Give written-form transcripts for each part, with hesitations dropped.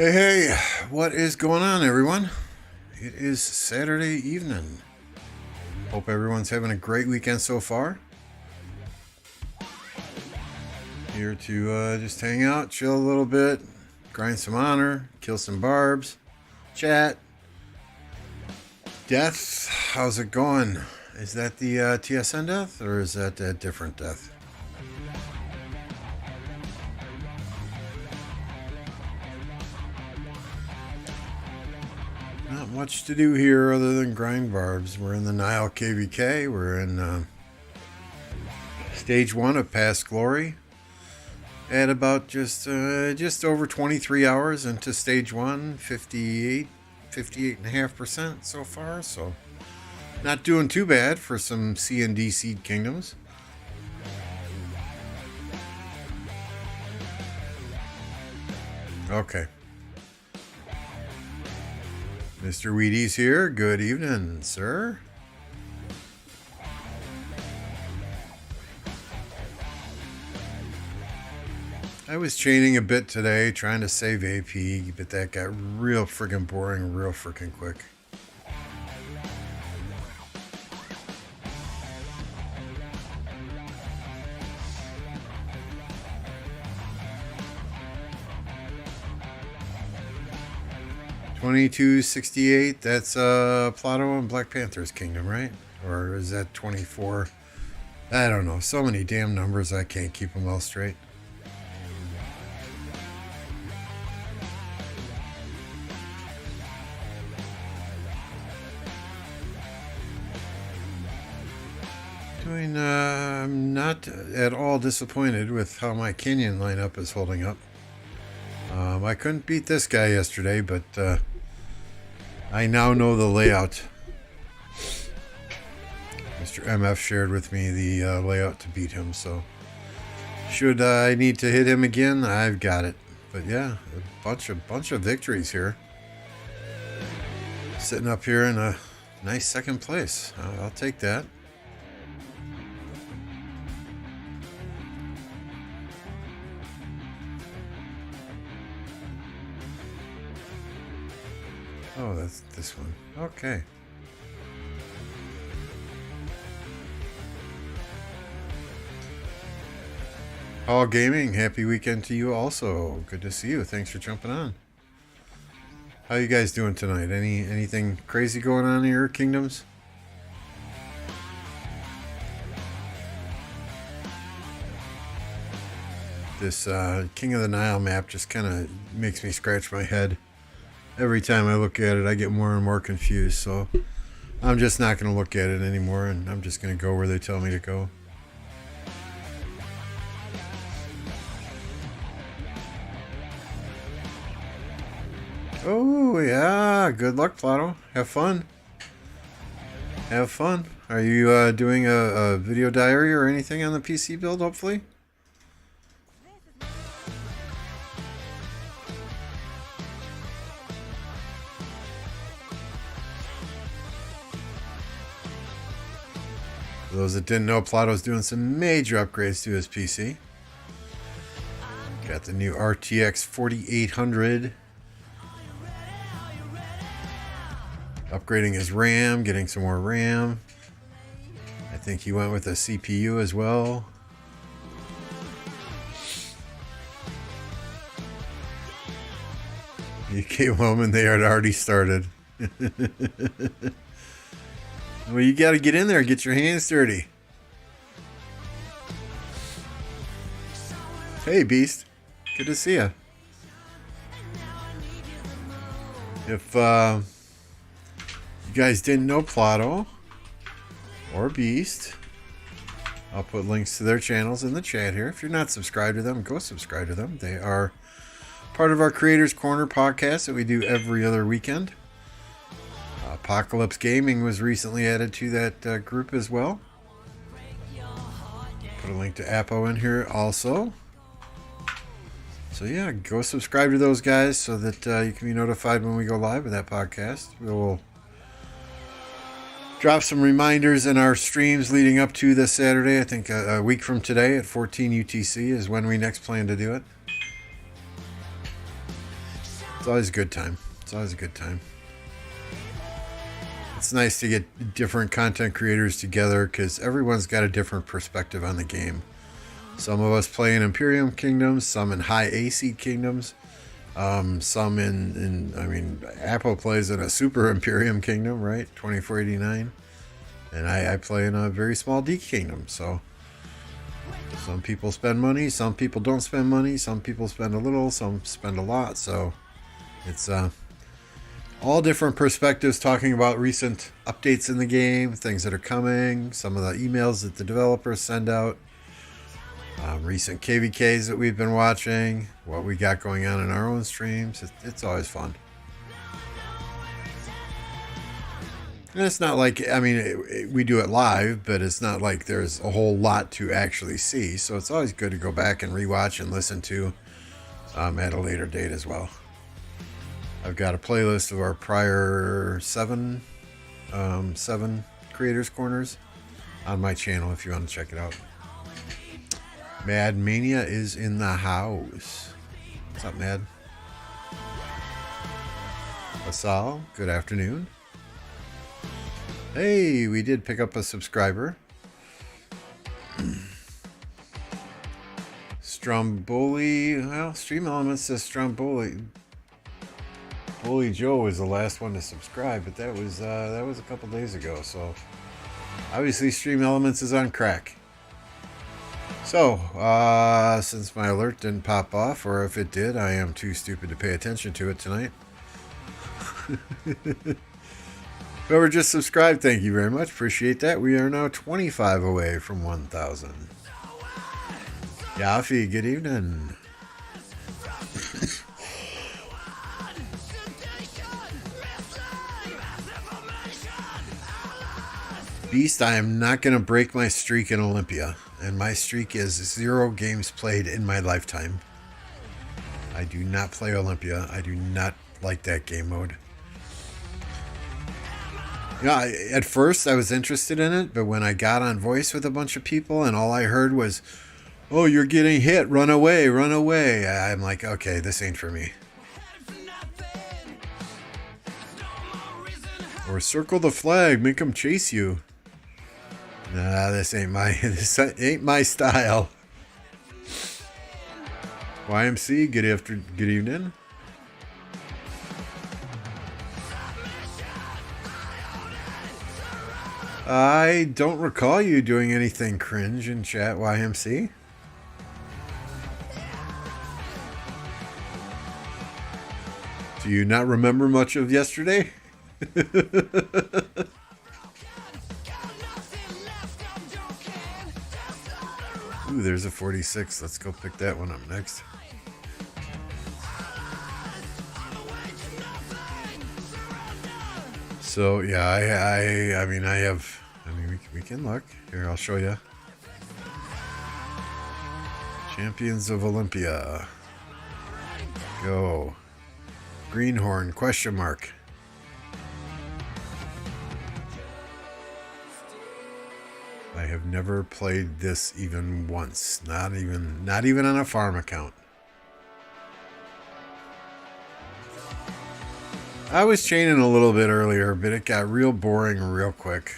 Hey, what is going on, everyone? It is Saturday evening. Hope everyone's having a great weekend so far. Here to just hang out, chill a little bit, grind some honor, kill some barbs, chat. Death, how's it going? Is that the TSN death, or is that a different death? Not much to do here other than grind barbs. We're in the Nile KVK. We're in stage 1 of Past Glory. At about just over 23 hours into stage 1, 58.5% so far. So not doing too bad for some C and D seed kingdoms. Okay. Mr. Wheaties here. Good evening, sir. I was chaining a bit today, trying to save AP, but that got real friggin' boring real friggin' quick. $22.68. That's Plato and Black Panther's kingdom, right? Or is that 24? I don't know. So many damn numbers, I can't keep them all straight. I'm not at all disappointed with how my Kenyan lineup is holding up. I couldn't beat this guy yesterday, but I now know the layout. Mr. MF shared with me the layout to beat him, so should I need to hit him again, I've got it. But yeah, a bunch of victories here. Sitting up here in a nice second place. I'll take that. Oh, that's this one. Okay. All Gaming, happy weekend to you also. Good to see you. Thanks for jumping on. How you guys doing tonight? Anything crazy going on in your kingdoms? This King of the Nile map just kind of makes me scratch my head. Every time I look at it, I get more and more confused, so I'm just not going to look at it anymore, and I'm just going to go where they tell me to go. Oh, yeah. Good luck, Plato. Have fun. Have fun. Are you doing a video diary or anything on the PC build, hopefully? For those that didn't know, Plato's doing some major upgrades to his PC. Got the new RTX 4800. Upgrading his RAM, getting some more RAM. I think he went with a CPU as well. You came home and they had already started. Well, you got to get in there and get your hands dirty. Hey, Beast. Good to see you. If you guys didn't know Plato or Beast, I'll put links to their channels in the chat here. If you're not subscribed to them, go subscribe to them. They are part of our Creators Corner podcast that we do every other weekend. Apocalypse Gaming was recently added to that group as well. Put a link to Apo in here also. So yeah, go subscribe to those guys so that you can be notified when we go live with that podcast. We'll drop some reminders in our streams leading up to this Saturday. I think a week from today at 14 UTC is when we next plan to do it. It's always a good time. It's always a good time. It's nice to get different content creators together because everyone's got a different perspective on the game. Some of us play in Imperium kingdoms, some in high AC kingdoms, some I mean, Apple plays in a super Imperium kingdom, right? 2489. And I play in a very small D kingdom. So some people spend money, some people don't spend money, some people spend a little, some spend a lot. So it's all different perspectives talking about recent updates in the game, things that are coming, some of the emails that the developers send out, recent KVKs that we've been watching, what we got going on in our own streams. It's always fun. And it's not like, I mean, we do it live, but it's not like there's a whole lot to actually see. So it's always good to go back and rewatch and listen to at a later date as well. I've got a playlist of our prior seven Creators Corners on my channel if you want to check it out. Mad Mania is in the house. What's up, Mad? Asal, good afternoon. Hey, we did pick up a subscriber. Stromboli, well, Stream Elements says Stromboli. Bully Joe was the last one to subscribe, but that was a couple days ago. So obviously, Stream Elements is on crack. So since my alert didn't pop off, or if it did, I am too stupid to pay attention to it tonight. Whoever just subscribed, thank you very much. Appreciate that. We are now 25 away from 1,000. Yafi, good evening. Beast, I am not going to break my streak in Olympia. And my streak is 0 games played in my lifetime. I do not play Olympia. I do not like that game mode. Yeah, at first I was interested in it, but when I got on voice with a bunch of people and all I heard was, "Oh, you're getting hit, run away, run away," I'm like, okay, this ain't for me. Or circle the flag, make them chase you. Nah, this ain't my style. YMC, good evening. I don't recall you doing anything cringe in chat, YMC. Do you not remember much of yesterday? Ooh, there's a 46. Let's go pick that one up next. So yeah, I mean we can look here. I'll show you. Champions of Olympia. Go. Greenhorn ? I have never played this even once. Not even on a farm account. I was chaining a little bit earlier, but it got real boring real quick.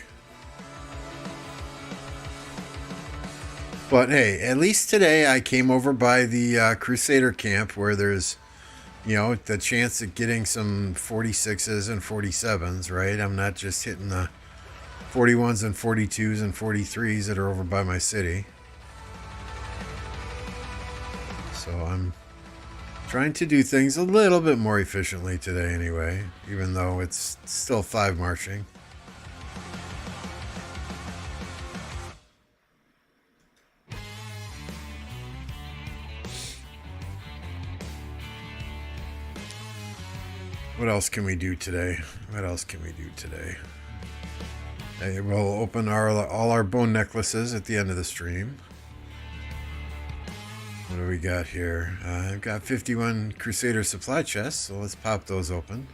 But hey, at least today I came over by the Crusader camp where there's, you know, the chance of getting some 46s and 47s, right? I'm not just hitting the 41s and 42s and 43s that are over by my city. So I'm trying to do things a little bit more efficiently today anyway, even though it's still 5 marching. What else can we do today? We'll open all our bone necklaces at the end of the stream. What do we got here? I've got 51 Crusader supply chests, so let's pop those open.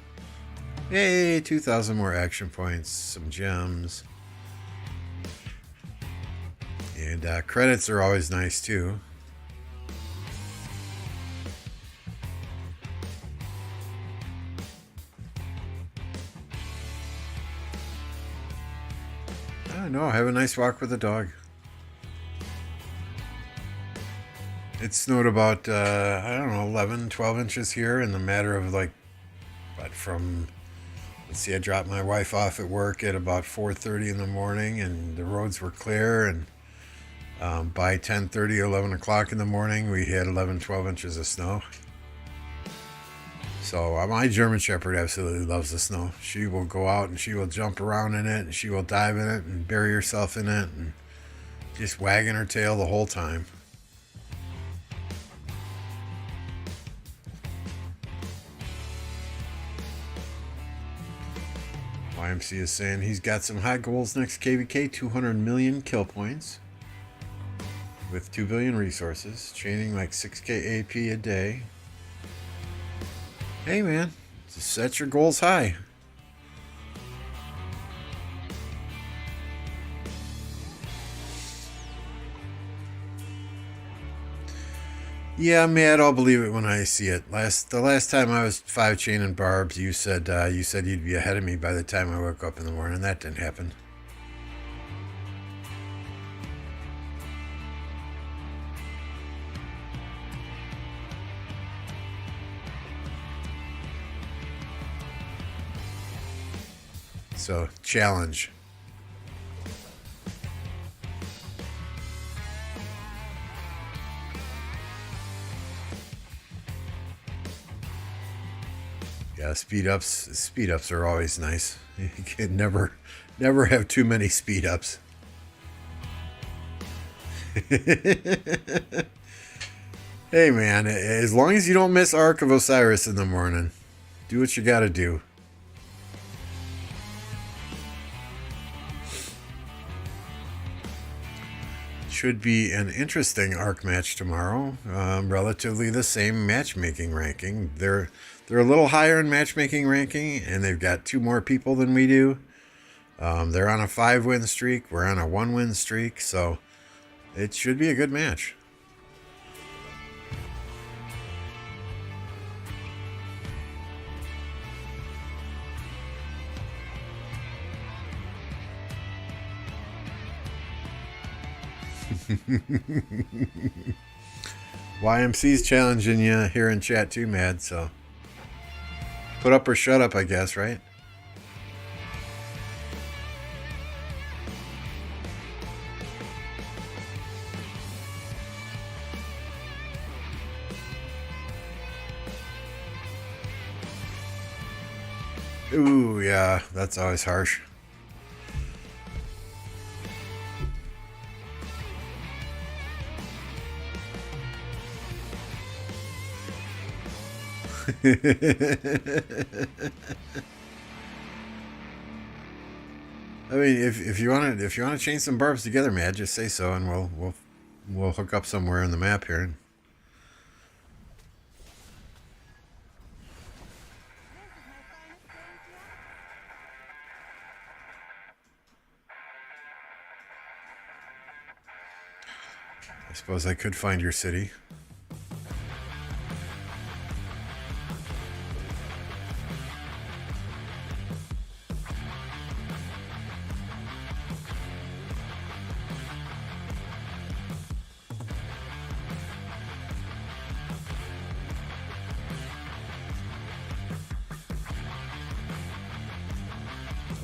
Yay, 2,000 more action points, some gems. And credits are always nice, too. Yeah, no, have a nice walk with the dog. It snowed about, I don't know, 11, 12 inches here in the matter of like, but from, let's see, I dropped my wife off at work at about 4:30 in the morning, and the roads were clear, and by 10:30, 11 o'clock in the morning, we had 11, 12 inches of snow. So my German Shepherd absolutely loves the snow. She will go out and she will jump around in it, and she will dive in it and bury herself in it and just wagging her tail the whole time. YMC is saying he's got some high goals next KVK, 200 million kill points with 2 billion resources, chaining like 6k AP a day. Hey man, just set your goals high. Yeah, Matt, I'll believe it when I see it. The last time I was 5 chaining barbs, you said you'd be ahead of me by the time I woke up in the morning. That didn't happen. So, challenge. Yeah, speed ups are always nice. You can never have too many speed ups. Hey man, as long as you don't miss Ark of Osiris in the morning, do what you gotta do. Should be an interesting Ark match tomorrow. Relatively the same matchmaking ranking. They're a little higher in matchmaking ranking, and they've got 2 more people than we do. They're on a 5-win streak. We're on a 1-win streak, so it should be a good match. YMC's challenging you here in chat too, Mad, so put up or shut up, I guess, right? Ooh, yeah, that's always harsh. I mean, if you want to chain some barbs together, Mad, just say so, and we'll hook up somewhere in the map here. I suppose I could find your city.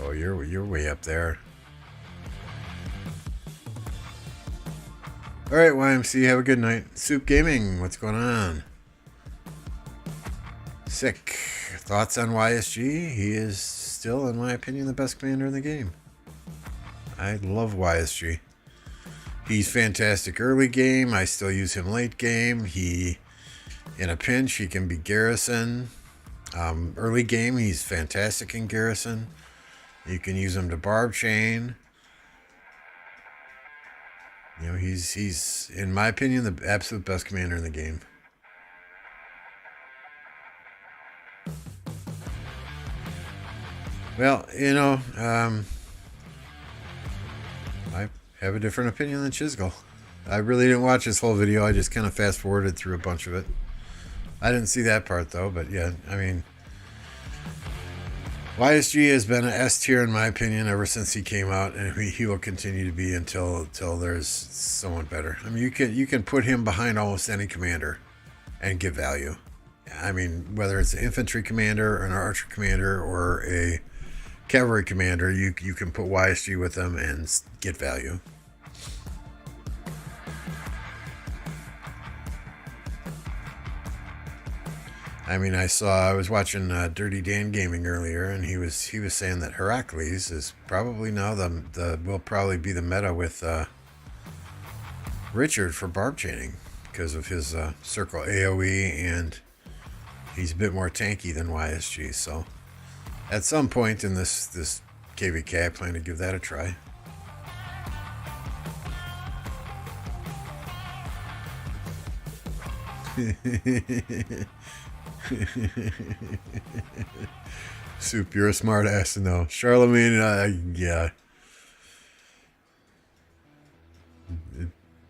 Oh, you're way up there. All right, YMC, have a good night. Soup Gaming, what's going on? Sick. Thoughts on YSG? He is still, in my opinion, the best commander in the game. I love YSG. He's fantastic early game. I still use him late game. In a pinch, he can be Garrison. Early game, he's fantastic in Garrison. You can use him to barb chain. You know, he's in my opinion the absolute best commander in the game. Well, you know, I have a different opinion than Chisgall. I really didn't watch this whole video. I just kind of fast forwarded through a bunch of it. I didn't see that part though, but yeah, I mean, YSG has been an S tier in my opinion ever since he came out, and he will continue to be until there's someone better. I mean, you can put him behind almost any commander and get value. I mean, whether it's an infantry commander or an archer commander or a cavalry commander, you can put YSG with them and get value. I mean, I was watching Dirty Dan Gaming earlier, and he was saying that Heracles is probably now will probably be the meta with Richard for barb chaining because of his circle AOE, and he's a bit more tanky than YSG. So at some point in this KVK, I plan to give that a try. Soup, you're a smart ass to know. Charlemagne, yeah.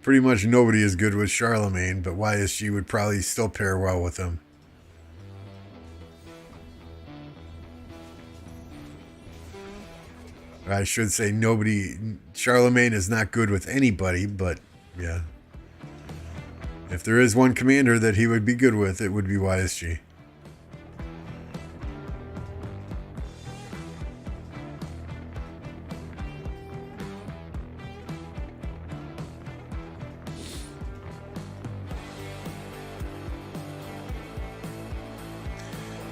Pretty much nobody is good with Charlemagne, but YSG would probably still pair well with him. I should say nobody. Charlemagne is not good with anybody, but yeah. If there is one commander that he would be good with, it would be YSG.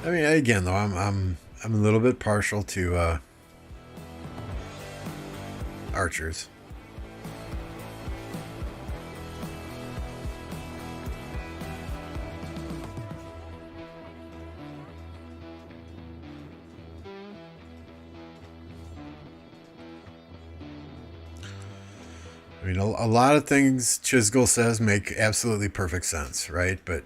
I mean, again, though, I'm a little bit partial to archers. I mean, a lot of things Chisgul says make absolutely perfect sense, right? But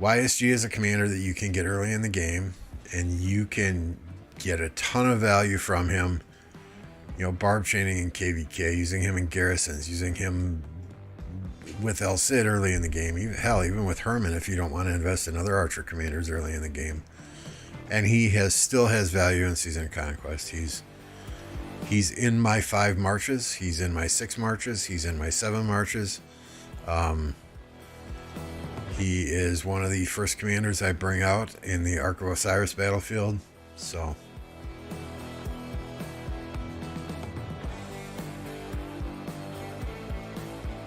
YSG is a commander that you can get early in the game, and you can get a ton of value from him. You know, barb chaining in KVK, using him in garrisons, using him with El Cid early in the game. Even with Herman, if you don't want to invest in other archer commanders early in the game. And he still has value in Season of Conquest. He's in my 5 marches. He's in my 6 marches. He's in my 7 marches. He is one of the first commanders I bring out in the Ark of Osiris battlefield. So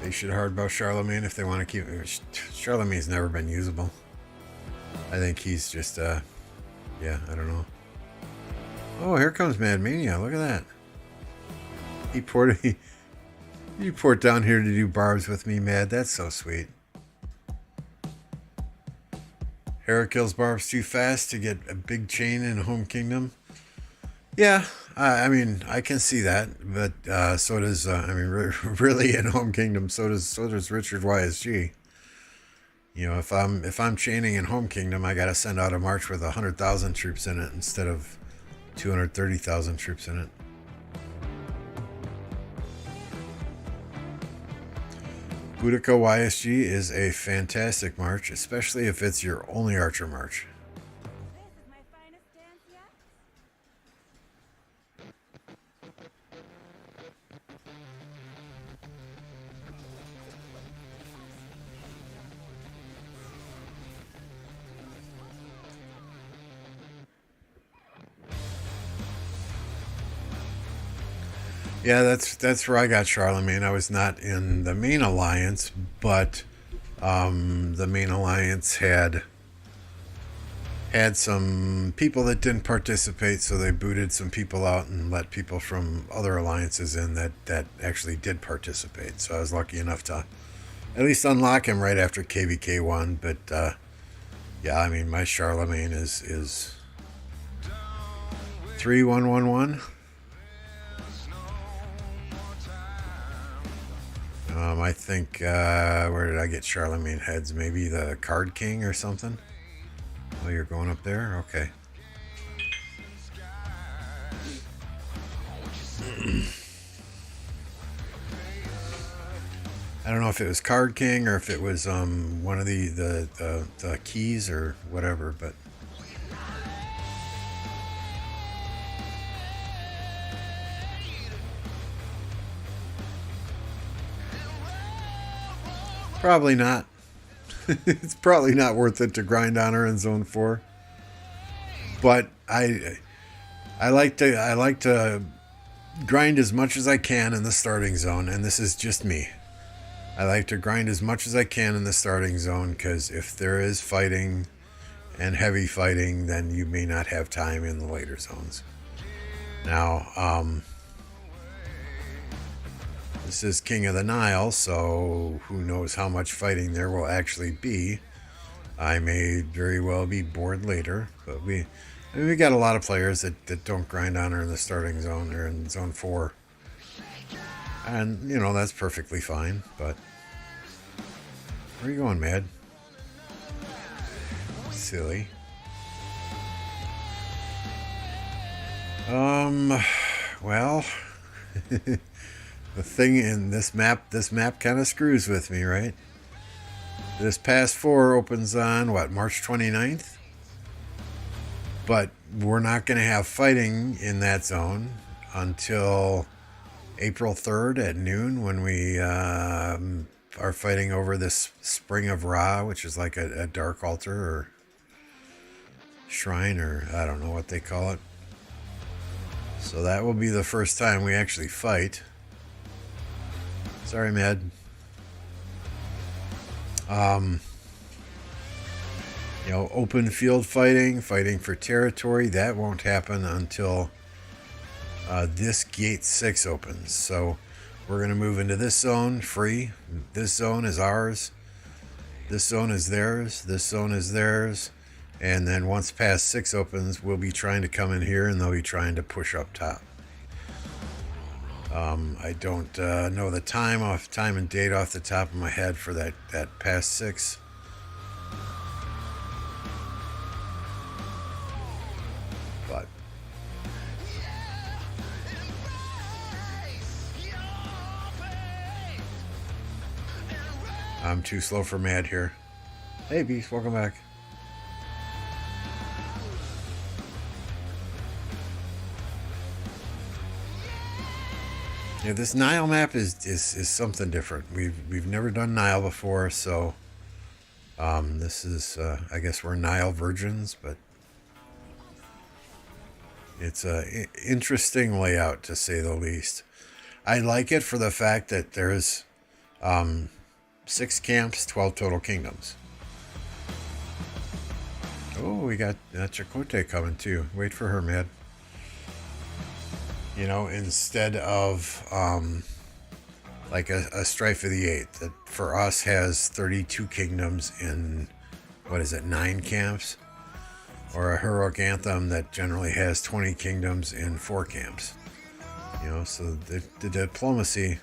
they should hardbow Charlemagne if they want to keep it. Charlemagne's never been usable. I think he's just yeah, I don't know. Oh, here comes Mad Mania. Look at that. He poured down here to do barbs with me, Mad. That's so sweet. Hera kills barbs too fast to get a big chain in Home Kingdom. Yeah, I mean, I can see that, but so does really in Home Kingdom, so does Richard YSG. You know, if I'm chaining in Home Kingdom, I got to send out a march with 100,000 troops in it instead of 230,000 troops in it. Boudica YSG is a fantastic march, especially if it's your only archer march. Yeah, that's where I got Charlemagne. I was not in the main alliance, but the main alliance had some people that didn't participate, so they booted some people out and let people from other alliances in that actually did participate. So I was lucky enough to at least unlock him right after KVK 1. But yeah, I mean, my Charlemagne is 3111. I think, where did I get Charlemagne heads? Maybe the Card King or something? Oh, you're going up there? Okay. I don't know if it was Card King or if it was one of the keys or whatever, but Probably not. It's probably not worth it to grind on her in zone 4. But I like to grind as much as I can in the starting zone, and this is just me. I like to grind as much as I can in the starting zone, because if there is fighting and heavy fighting, then you may not have time in the later zones. Now, this is King of the Nile, so who knows how much fighting there will actually be. I may very well be bored later, but we got a lot of players that don't grind on her in the starting zone or in zone 4. And, you know, that's perfectly fine, but... Where are you going, Mad? Silly. Well... The thing in this map kind of screws with me, right? This Pass 4 opens on, what, March 29th? But we're not going to have fighting in that zone until April 3rd at noon, when we are fighting over this Spring of Ra, which is like a dark altar or shrine, or I don't know what they call it. So that will be the first time we actually fight. Sorry, Mad. You know, open field fighting for territory, that won't happen until this Gate 6 opens. So we're going to move into this zone free. This zone is ours. This zone is theirs. This zone is theirs. And then once Pass 6 opens, we'll be trying to come in here, and they'll be trying to push up top. I don't know the time and date off the top of my head for that Pass 6. But I'm too slow for Mad here. Hey, Beast, welcome back. Yeah, this Nile map is something different. We've never done Nile before, so this is I guess we're Nile virgins, but it's a interesting layout, to say the least. I like it for the fact that there's 6 camps, 12 total kingdoms. Oh, we got Chakotay coming too. Wait for her, Mad. You know, instead of like a Strife of the Eighth, that for us has 32 kingdoms in, what is it, 9 camps? Or a Heroic Anthem that generally has 20 kingdoms in 4 camps. You know, so the diplomacy,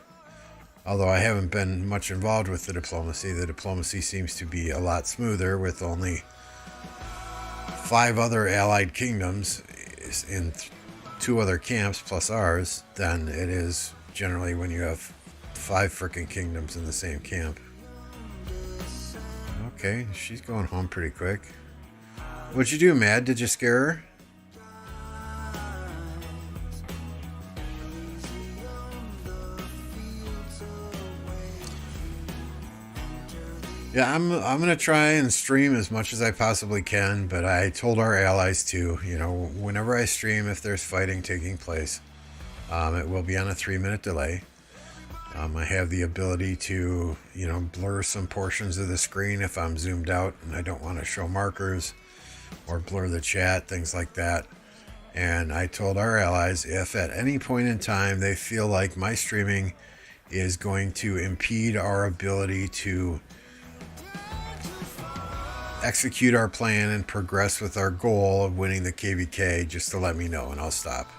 although I haven't been much involved with the diplomacy seems to be a lot smoother with only 5 other allied kingdoms in 2 other camps plus ours than it is generally when you have 5 freaking kingdoms in the same camp. Okay, she's going home pretty quick. What'd you do, Mad? Did you scare her? Yeah, I'm gonna try and stream as much as I possibly can, but I told our allies to, you know, whenever I stream, if there's fighting taking place, it will be on a 3-minute delay. I have the ability to, you know, blur some portions of the screen if I'm zoomed out and I don't want to show markers, or blur the chat, things like that. And I told our allies, if at any point in time they feel like my streaming is going to impede our ability to execute our plan and progress with our goal of winning the KVK, just to let me know and I'll stop.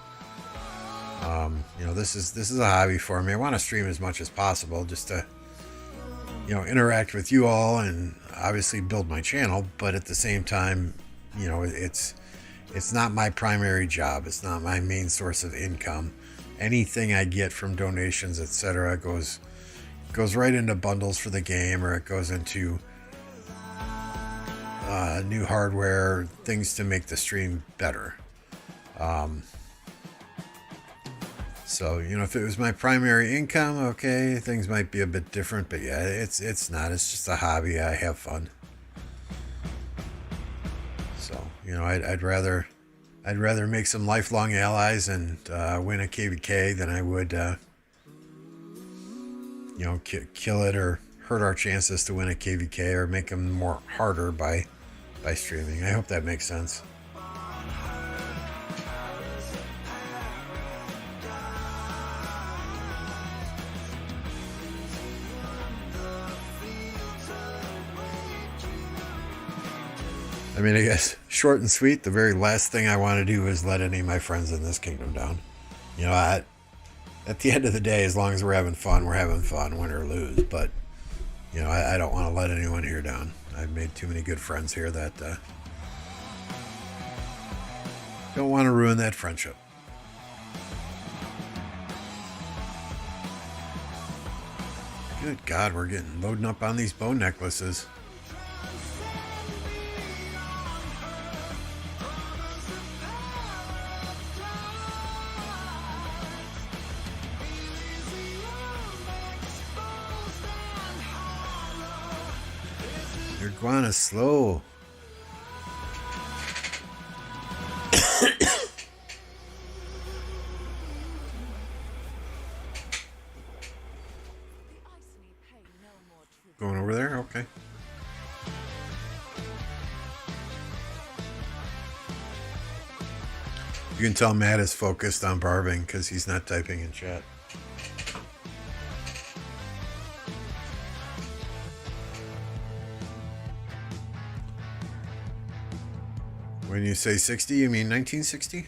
You know, this is a hobby for me. I want to stream as much as possible just to, you know, interact with you all and obviously build my channel, but at the same time, you know, it's not my primary job. It's not my main source of income. Anything I get from donations, etc., goes right into bundles for the game, or it goes into new hardware, things to make the stream better. So, you know, if it was my primary income, okay, things might be a bit different. But yeah, it's not. It's just a hobby. I have fun. So, you know, I'd rather make some lifelong allies and win a KVK than I would, you know, kill it or hurt our chances to win a KVK or make them more harder by streaming. I hope that makes sense. I mean, I guess short and sweet, the very last thing I want to do is let any of my friends in this kingdom down. You know, at the end of the day, as long as we're having fun, win or lose. But, you know, I don't want to let anyone here down. I've made too many good friends here that don't want to ruin that friendship. Good God, we're getting loading up on these bone necklaces. Your iguana's slow. Going over there? Okay. You can tell Matt is focused on barbing because he's not typing in chat. When you say 60, you mean 1960?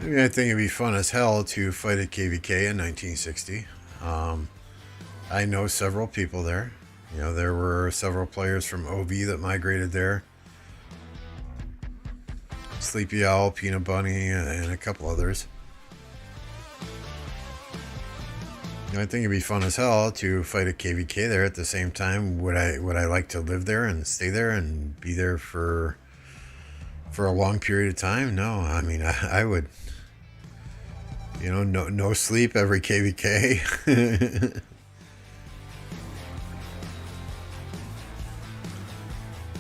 I mean, I think it'd be fun as hell to fight at KVK in 1960. I know several people there. You know, there were several players from OV that migrated there. Sleepy Owl, Peanut Bunny, and a couple others. You know, I think it'd be fun as hell to fight at KVK there at the same time. Would I like to live there and stay there and be there for a long period of time? No, I mean, I would. You know, no sleep every KVK.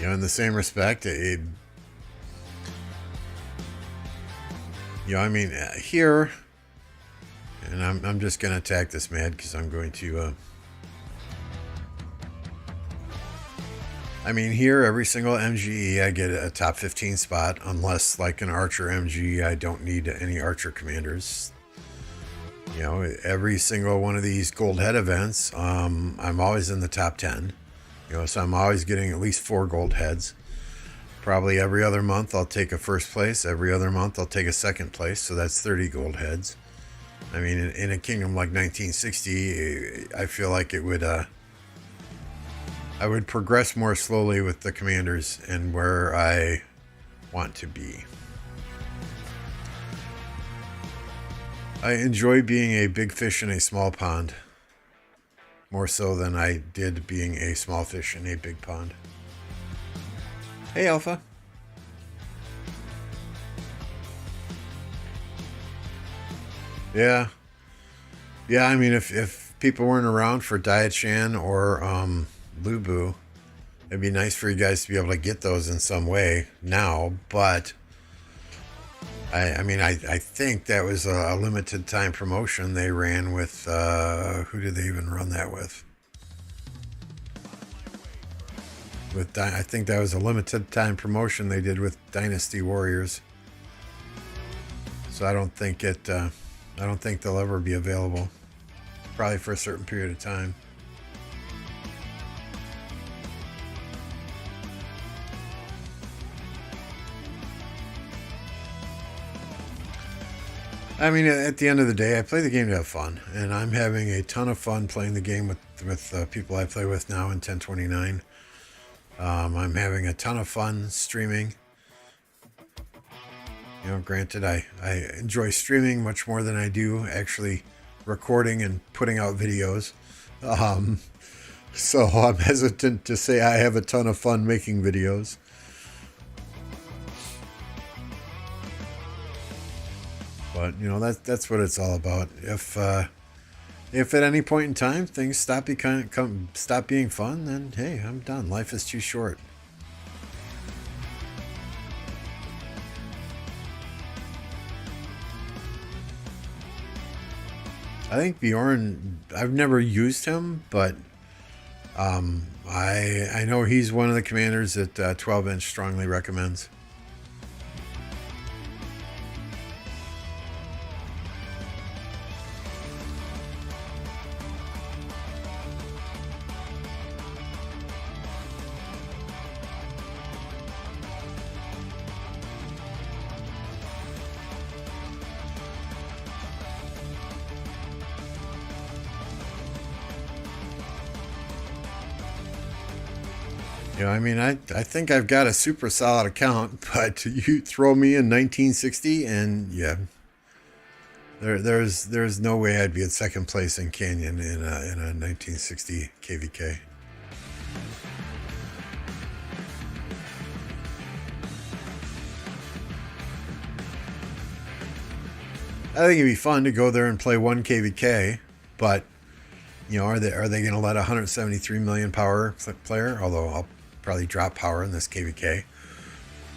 You know, in the same respect, you know, I mean, here, and I'm just going to attack this mad because I'm going to, I mean, here, every single MGE, I get a top 15 spot, unless, like an Archer MGE, I don't need any Archer commanders. You know, every single one of these gold head events, I'm always in the top 10. You know, so I'm always getting at least 4 gold heads. Probably every other month I'll take a first place. Every other month I'll take a second place. So that's 30 gold heads. I mean, in a kingdom like 1960, I feel like it would, I would progress more slowly with the commanders and where I want to be. I enjoy being a big fish in a small pond. More so than I did being a small fish in a big pond. Hey, Alpha. Yeah. Yeah, I mean, if people weren't around for Diet Shan or Lubu, it'd be nice for you guys to be able to get those in some way now, but I mean, I think that was a limited time promotion they ran with, who did they even run that with? I think that was a limited time promotion they did with Dynasty Warriors. So I don't think they'll ever be available. Probably for a certain period of time. I mean, at the end of the day, I play the game to have fun, and I'm having a ton of fun playing the game with people I play with now in 1029. I'm having a ton of fun streaming. You know, granted, I enjoy streaming much more than I do actually recording and putting out videos. Um, so I'm hesitant to say I have a ton of fun making videos. But you know, that's what it's all about. If at any point in time things stop being fun, then hey, I'm done. Life is too short. I think Bjorn. I've never used him, but I know he's one of the commanders that 12-inch strongly recommends. You know, I mean, I think I've got a super solid account, but you throw me in 1960, and yeah, there's no way I'd be at second place in Canyon in a 1960 KVK. I think it'd be fun to go there and play one KVK, but you know, are they going to let a 173 million power player? Although I'll probably drop power in this KVK,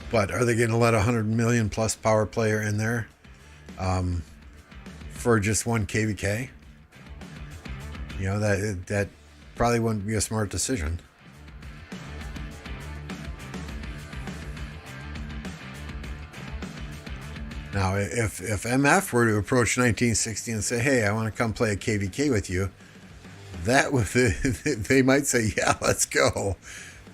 but are they going to let a 100 million plus power player in there for just one KVK? You know, that probably wouldn't be a smart decision. Now, if MF were to approach 1960 and say, "Hey, I want to come play a KVK with you," that would they might say, "Yeah, let's go."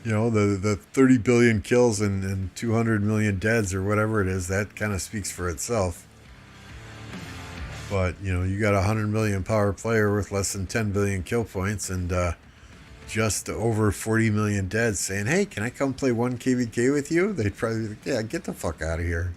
You know, the 30 billion kills and 200 million deads or whatever it is, that kind of speaks for itself. But you know, you got a 100 million power player with less than 10 billion kill points and just over 40 million deads saying, "Hey, can I come play one KVK with you?" They'd probably be like, "Yeah, get the fuck out of here."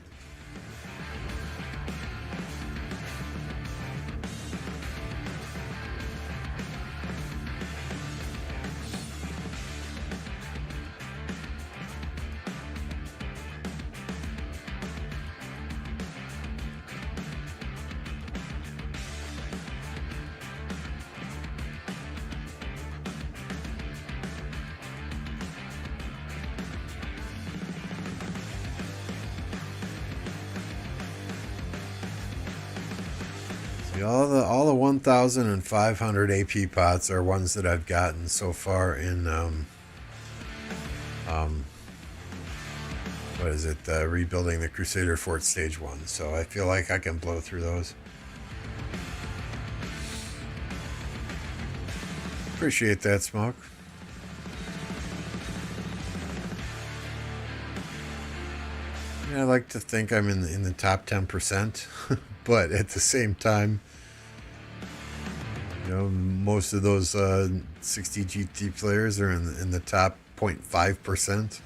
All the 1,500 AP pots are ones that I've gotten so far in what is it? Rebuilding the Crusader Fort Stage 1. So I feel like I can blow through those. Appreciate that, Smoke. Yeah, I like to think I'm in the top 10%, but at the same time, you know, most of those 60 GT players are in the top 0.5%.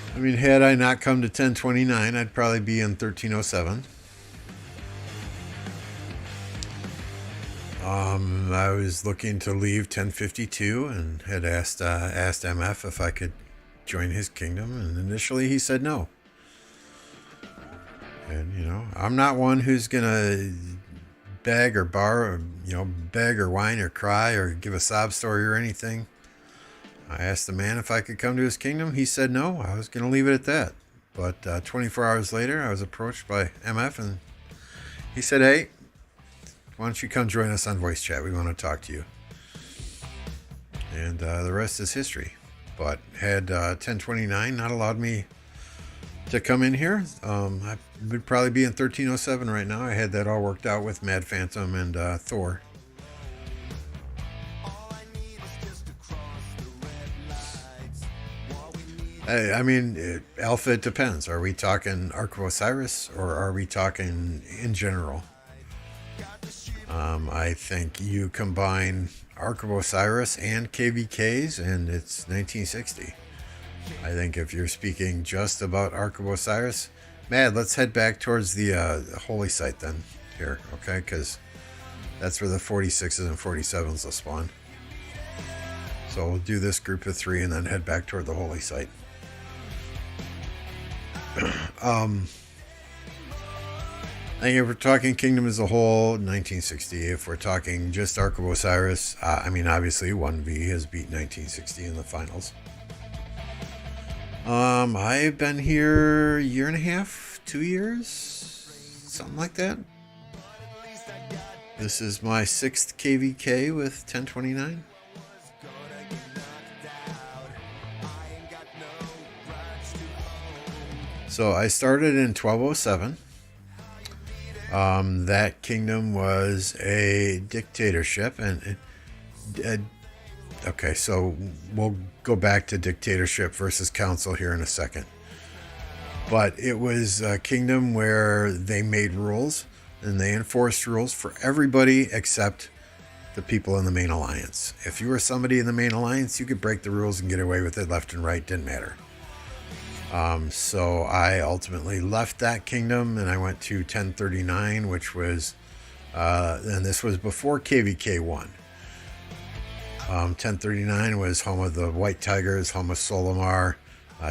I mean, had I not come to 1029, I'd probably be in 1307. I was looking to leave 1052 and had asked MF if I could join his kingdom, and initially he said no. And you know, I'm not one who's gonna beg or borrow, you know, beg or whine or cry or give a sob story or anything. I asked the man if I could come to his kingdom. He said no. I was going to leave it at that. But 24 hours later, I was approached by MF, and he said, "Hey, why don't you come join us on voice chat? We want to talk to you." And the rest is history. but had 1029 not allowed me to come in here. I would probably be in 1307 right now. I had that all worked out with Mad Phantom and Thor. I mean, Alpha, it depends. Are we talking Ark of Osiris or are we talking in general? I think you combine Ark of Osiris and KVKs and it's 1960. I think if you're speaking just about Ark of Osiris, Mad, let's head back towards the holy site then here, okay? Because that's where the 46s and 47s will spawn. So we'll do this group of 3 and then head back toward the holy site. I think if we're talking Kingdom as a whole, 1960. If we're talking just Ark of Osiris, I mean, obviously 1V has beat 1960 in the finals. I've been here a year and a half, 2 years, something like that. This is my 6th KVK with 1029. So I started in 1207. That kingdom was a dictatorship, and okay, so we'll go back to dictatorship versus council here in a second. But it was a kingdom where they made rules and they enforced rules for everybody except the people in the main alliance. If you were somebody in the main alliance, you could break the rules and get away with it left and right, didn't matter. So I ultimately left that kingdom and I went to 1039, which was, and this was before KVK 1. 1039 was home of the White Tigers, home of Solimar.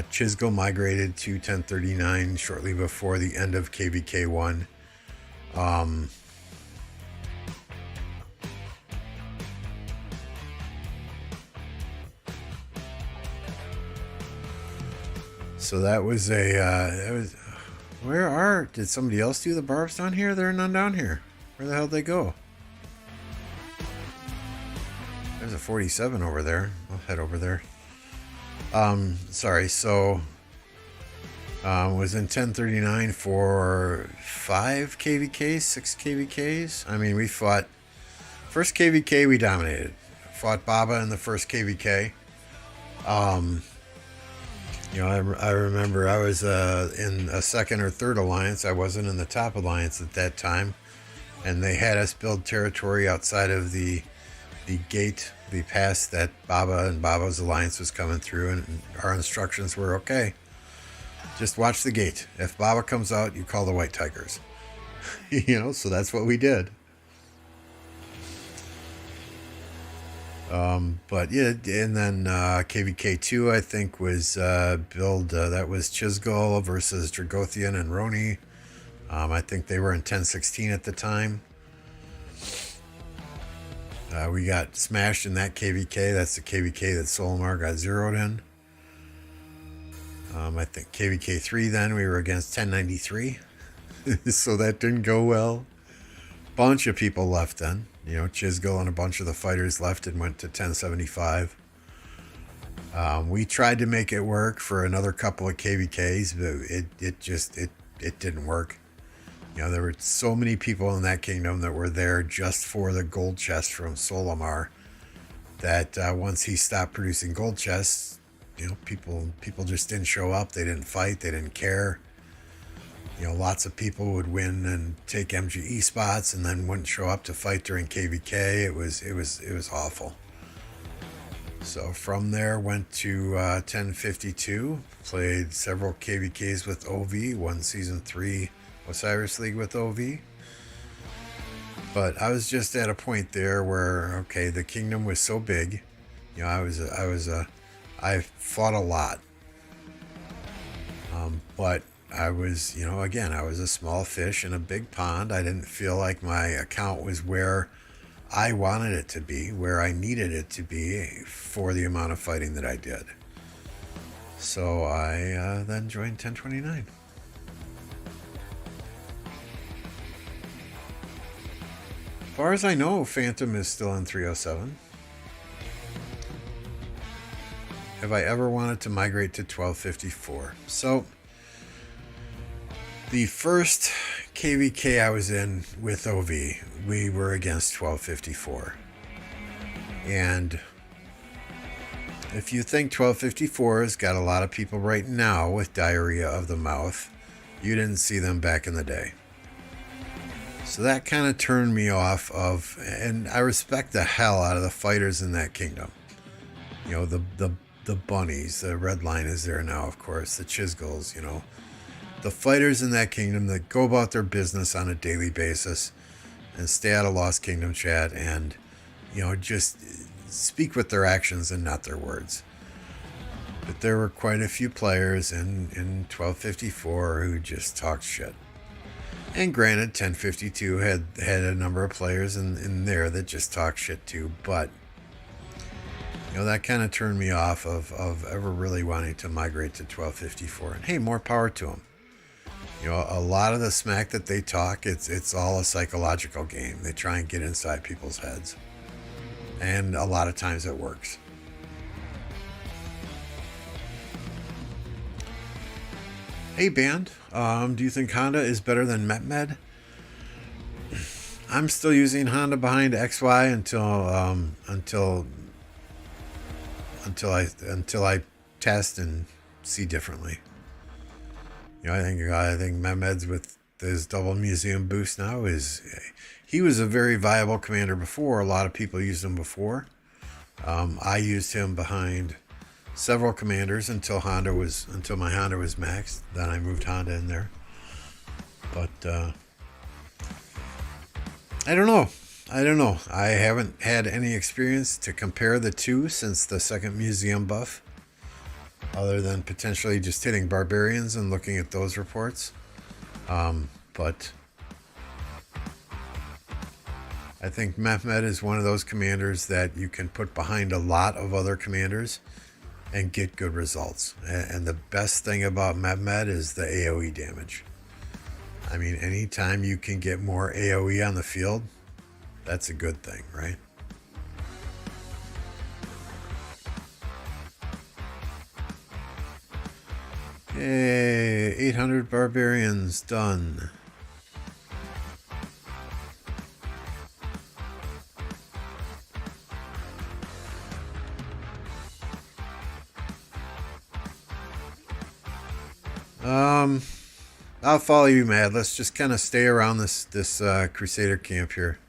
Chisgo migrated to 1039 shortly before the end of KVK 1. So that was did somebody else do the barbs down here? There are none down here. Where the hell did they go? There's a 47 over there. I'll head over there. Sorry, so was in 1039 for 5 KVKs, 6 KVKs. I mean, we fought, first KVK we dominated. Fought Baba in the first KVK. You know, I remember I was in a second or third alliance. I wasn't in the top alliance at that time. And they had us build territory outside of the gate, the pass that Baba and Baba's alliance was coming through. And our instructions were, okay, just watch the gate. If Baba comes out, you call the White Tigers. You know, so that's what we did. But yeah, and then KVK2 I think was build that was Chisgul versus Dragothian and Roni. I think they were in 1016 at the time. We got smashed in that KVK. That's the KVK that Solimar got zeroed in. I think KVK3 then we were against 1093. So that didn't go well. Bunch of people left then. You know, Chisgul and a bunch of the fighters left and went to 1075. We tried to make it work for another couple of KVKs, but it didn't work. You know, there were so many people in that kingdom that were there just for the gold chest from Solimar that once he stopped producing gold chests, you know, people just didn't show up. They didn't fight. They didn't care. You know, lots of people would win and take MGE spots and then wouldn't show up to fight during KVK. It was awful. So from there went to 1052, played several KVKs with OV, won season 3 Osiris League with OV. But I was just at a point there where, okay, the kingdom was so big. You know, I fought a lot. But I was, you know, again, I was a small fish in a big pond. I didn't feel like my account was where I wanted it to be, where I needed it to be for the amount of fighting that I did. So I then joined 1029. As far as I know, Phantom is still in 307. have I ever wanted to migrate to 1254? So, the first KVK I was in with OV, we were against 1254. And if you think 1254 has got a lot of people right now with diarrhea of the mouth, you didn't see them back in the day. So that kind of turned me off of, and I respect the hell out of the fighters in that kingdom. You know, the bunnies, the red line is there now, of course, the Chisgulls, you know. The fighters in that kingdom that go about their business on a daily basis and stay out of Lost Kingdom chat and, you know, just speak with their actions and not their words. But there were quite a few players in 1254 who just talked shit. And granted, 1052 had a number of players in there that just talk shit too, but you know, that kind of turned me off of ever really wanting to migrate to 1254. And hey, more power to them. You know, a lot of the smack that they talk, it's all a psychological game. They try and get inside people's heads. And a lot of times it works. Hey band, do you think Honda is better than MetMed? I'm still using Honda behind XY until I test and see differently. You know, I think MetMed's with his double museum boost now he was a very viable commander before. A lot of people used him before. I used him behind several commanders until my Honda was maxed. Then I moved Honda in there. But I don't know. I haven't had any experience to compare the two since the second museum buff, other than potentially just hitting barbarians and looking at those reports. But I think Mehmed is one of those commanders that you can put behind a lot of other commanders and get good results. And the best thing about Mehmed is the AoE damage. I mean, anytime you can get more AoE on the field, that's a good thing, right? Yay, 800 barbarians done. I'll follow you, Mad. Let's just kind of stay around this Crusader camp here.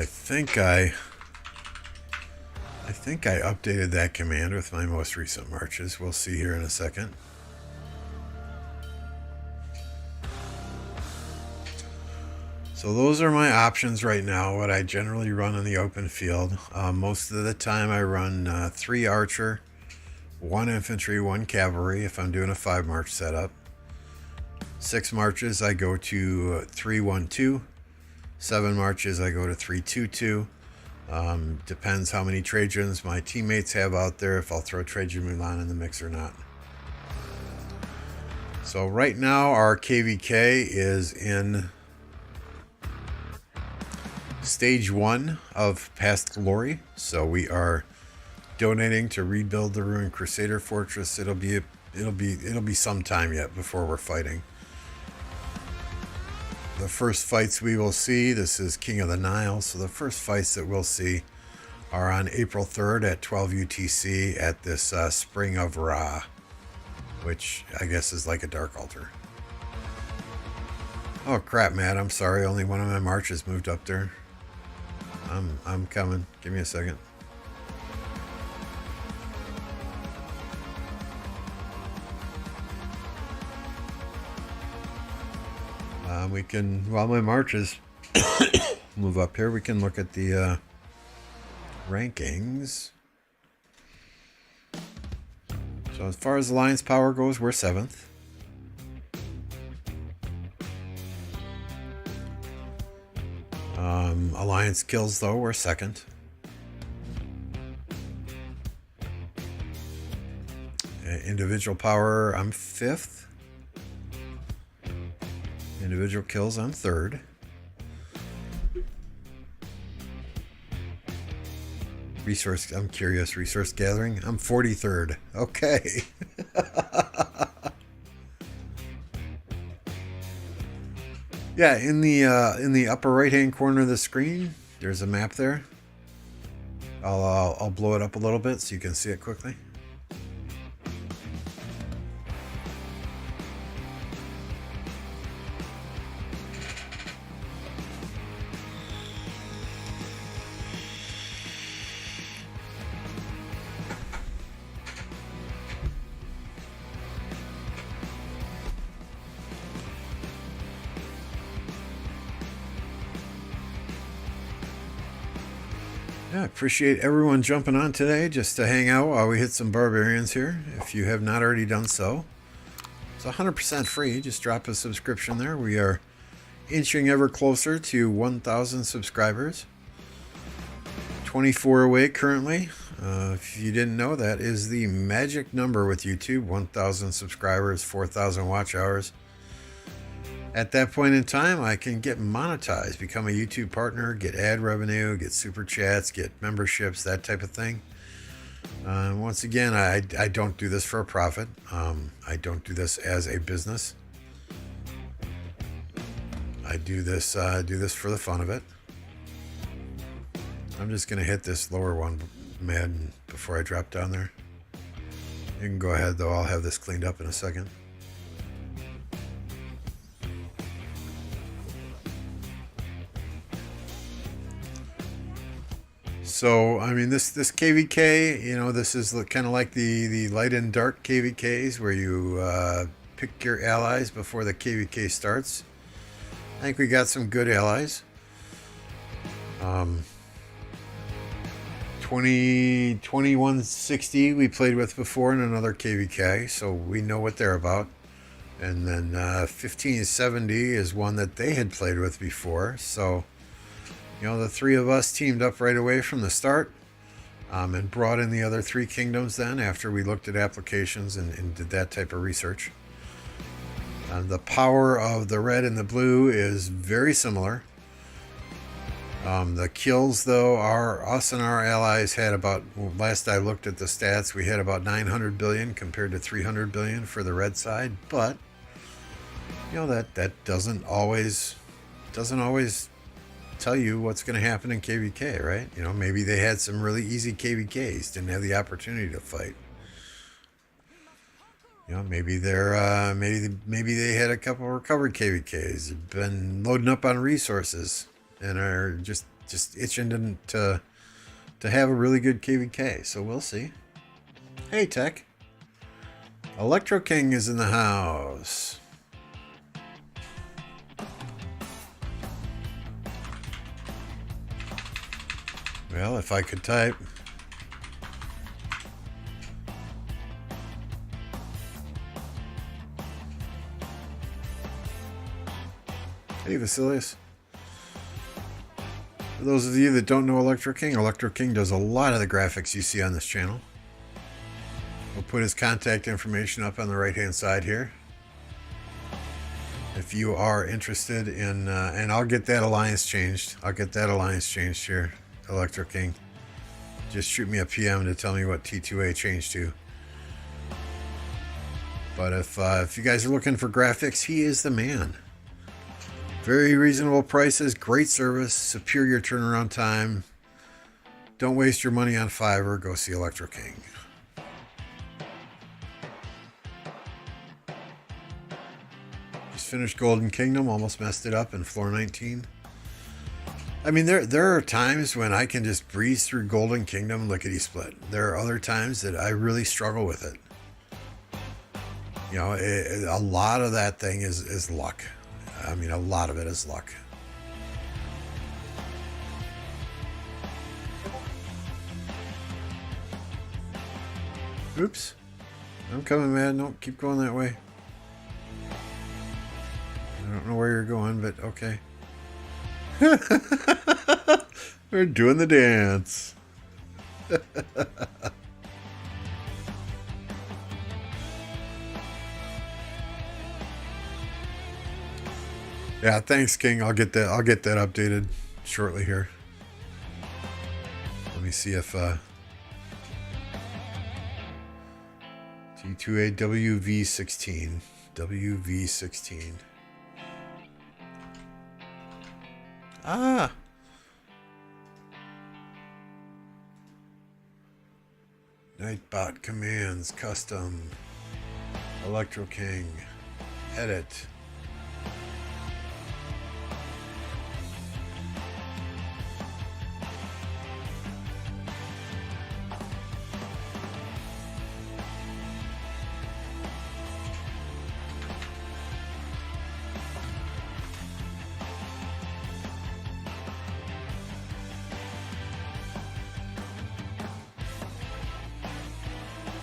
I think I updated that command with my most recent marches. We'll see here in a second. So those are my options right now, what I generally run in the open field. Most of the time I run 3 archer, 1 infantry, 1 cavalry if I'm doing a 5 march setup. 6 marches I go to 3-1-2. 7 marches I go to 3-2-2. Depends how many Trajans my teammates have out there, if I'll throw Trajan Mulan in the mix or not. So right now our KVK is in stage 1 of Past Glory. So we are donating to rebuild the ruined Crusader fortress. It'll be some time yet before we're fighting. The first fights we will see, this is King of the Nile, so the first fights that we'll see are on April 3rd at 12 UTC at this Spring of Ra, which I guess is like a Dark Altar. Oh crap, Matt, I'm sorry, only one of my marches moved up there. I'm coming, give me a second. We can, while my marches move up here, we can look at the rankings. So as far as alliance power goes, we're 7th. Alliance kills, though, we're 2nd. Individual power, I'm 5th. Individual kills, I'm 3rd. Resource, I'm curious. Resource gathering, I'm 43rd. Okay. Yeah, in the upper right hand corner of the screen, there's a map there. I'll blow it up a little bit so you can see it quickly. Yeah, appreciate everyone jumping on today just to hang out while we hit some barbarians here. If you have not already done so, it's 100% free. Just drop a subscription there. We are inching ever closer to 1,000 subscribers. 24 away currently. If you didn't know, that is the magic number with YouTube. 1,000 subscribers, 4,000 watch hours. At that point in time, I can get monetized, become a YouTube partner, get ad revenue, get super chats, get memberships, that type of thing. Once again, I don't do this for a profit. I don't do this as a business. I do this for the fun of it. I'm just going to hit this lower one, Madden, before I drop down there. You can go ahead, though. I'll have this cleaned up in a second. So, I mean, this KVK, you know, this is kind of like the light and dark KVKs where you pick your allies before the KVK starts. I think we got some good allies. 2160 we played with before in another KVK, so we know what they're about. And then 1570 is one that they had played with before, so... You know, the three of us teamed up right away from the start and brought in the other 3 kingdoms then after we looked at applications and did that type of research. The power of the red and the blue is very similar. The kills, though, us and our allies had about, last I looked at the stats, we had about 900 billion compared to 300 billion for the red side. But, you know, that doesn't always tell you what's going to happen in KVK, right? You know, maybe they had some really easy KVKs, didn't have the opportunity to fight. You know, maybe they're maybe they had a couple of recovered KVKs, been loading up on resources, and are just itching to have a really good KVK. So we'll see. Hey, Tech. Electro King is in the house. Well, if I could type. Hey, Vasilius. For those of you that don't know Electro King does a lot of the graphics you see on this channel. We'll put his contact information up on the right-hand side here. If you are interested in, and I'll get that alliance changed. Here. Electro King. Just shoot me a PM to tell me what T2A changed to. But if you guys are looking for graphics, he is the man. Very reasonable prices, great service, superior turnaround time. Don't waste your money on Fiverr. Go see Electro King. Just finished Golden Kingdom, almost messed it up in floor 19. I mean, there are times when I can just breeze through Golden Kingdom lickety-split. There are other times that I really struggle with it. You know, a lot of that thing is luck. I mean, a lot of it is luck. Oops. I'm coming, man. No, keep going that way. I don't know where you're going, but okay. We're doing the dance. Yeah, thanks, King. I'll get that updated shortly here. Let me see if T2A WV16. WV16. Ah. Nightbot commands, custom, Electro King, edit.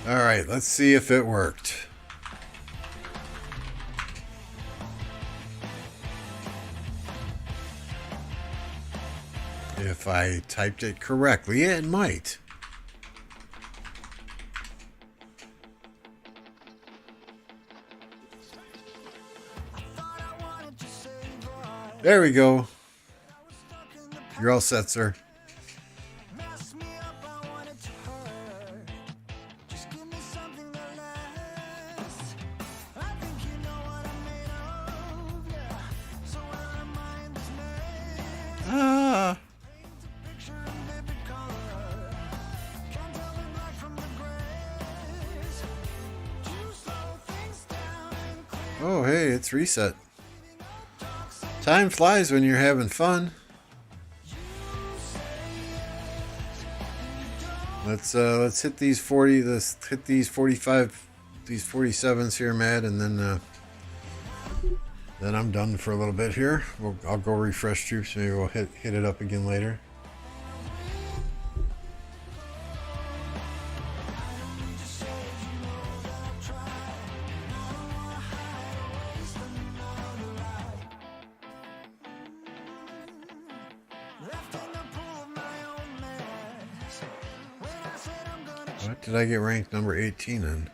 All right, let's see if it worked. If I typed it correctly, it might. There we go. You're all set, sir. Ah. Oh, hey, it's reset. Time flies when you're having fun. Let's hit these 40. Let's hit these 45, these 47s here, Matt, and then I'm done for a little bit here. I'll go refresh troops. Maybe we'll hit it up again later. What did I get ranked number 18 in?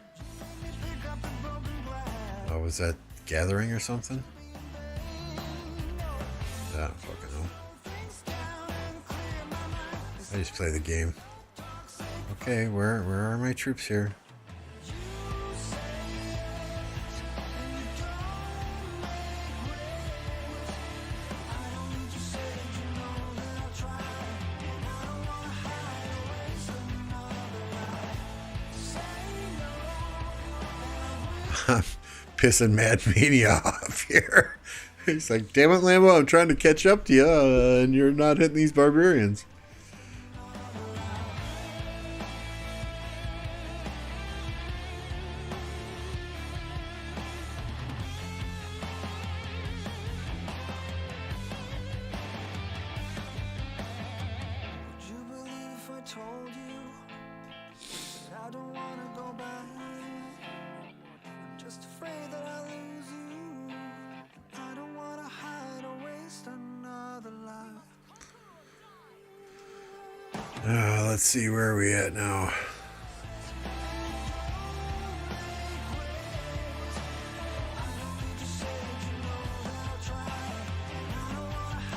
Oh, was that gathering or something? I don't fucking know. I just play the game. Okay, where are my troops here? I'm pissing Mad Mania off here. He's like, damn it, Lambeau, I'm trying to catch up to you, and you're not hitting these barbarians. Would you believe if I told you that I don't want to go back? I'm just afraid that I'll lose you. I don't want to hide or waste another life. Let's see, where are we at now?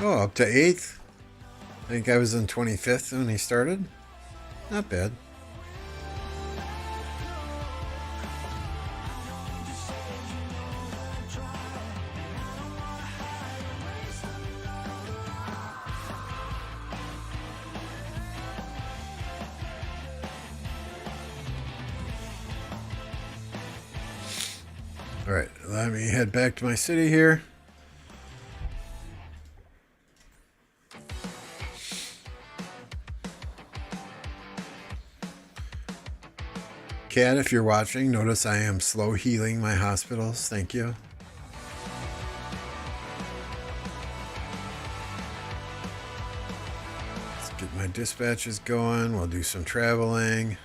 Oh, up to 8th. I think I was in 25th when he started. Not bad. All right, let me head back to my city here. Cat, if you're watching, notice I am slow healing my hospitals. Thank you. Let's get my dispatches going. We'll do some traveling.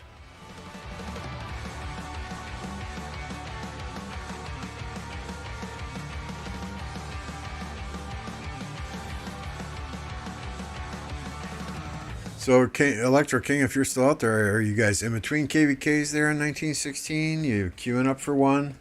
So, Electro King, if you're still out there, are you guys in between KVKs there in 1916? You queuing up for one?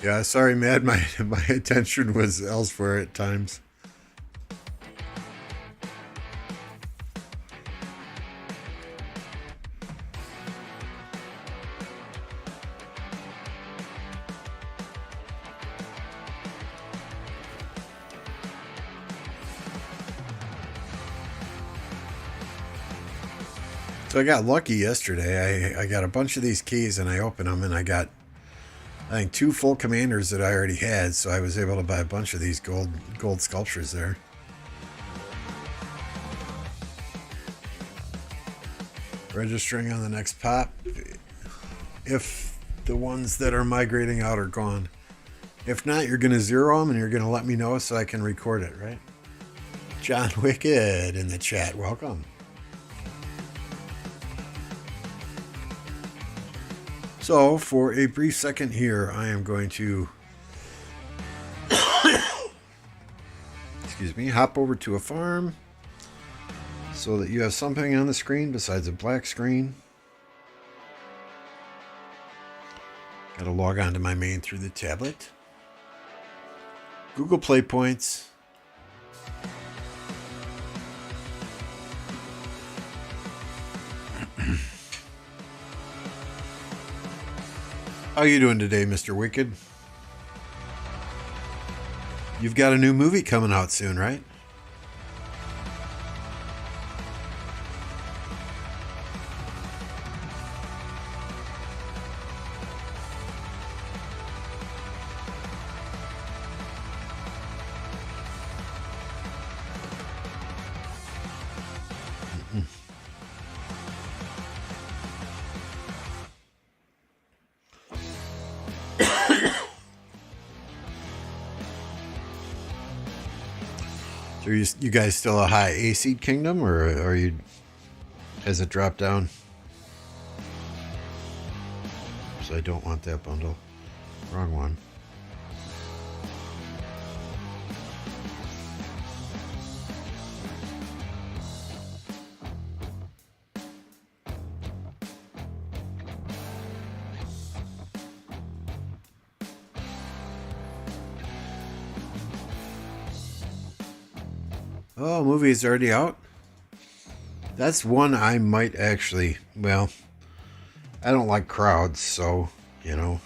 Yeah, sorry, Mad. My attention was elsewhere at times. So I got lucky yesterday. I got a bunch of these keys and I opened them and I got, I think, 2 full commanders that I already had. So I was able to buy a bunch of these gold sculptures there. Registering on the next pop. If the ones that are migrating out are gone. If not, you're going to zero them and you're going to let me know so I can record it, right? John Wicked in the chat. Welcome. So, for a brief second here, I am going to excuse me, hop over to a farm so that you have something on the screen besides a black screen. Got to log on to my main through the tablet. Google Play Points. How you doing today, Mr. Wicked? You've got a new movie coming out soon, right? So you guys still a high A seed kingdom, or are you? Has it dropped down? So I don't want that bundle. Wrong one. Oh, movie is already out? That's one I might actually, well, I don't like crowds, so, you know.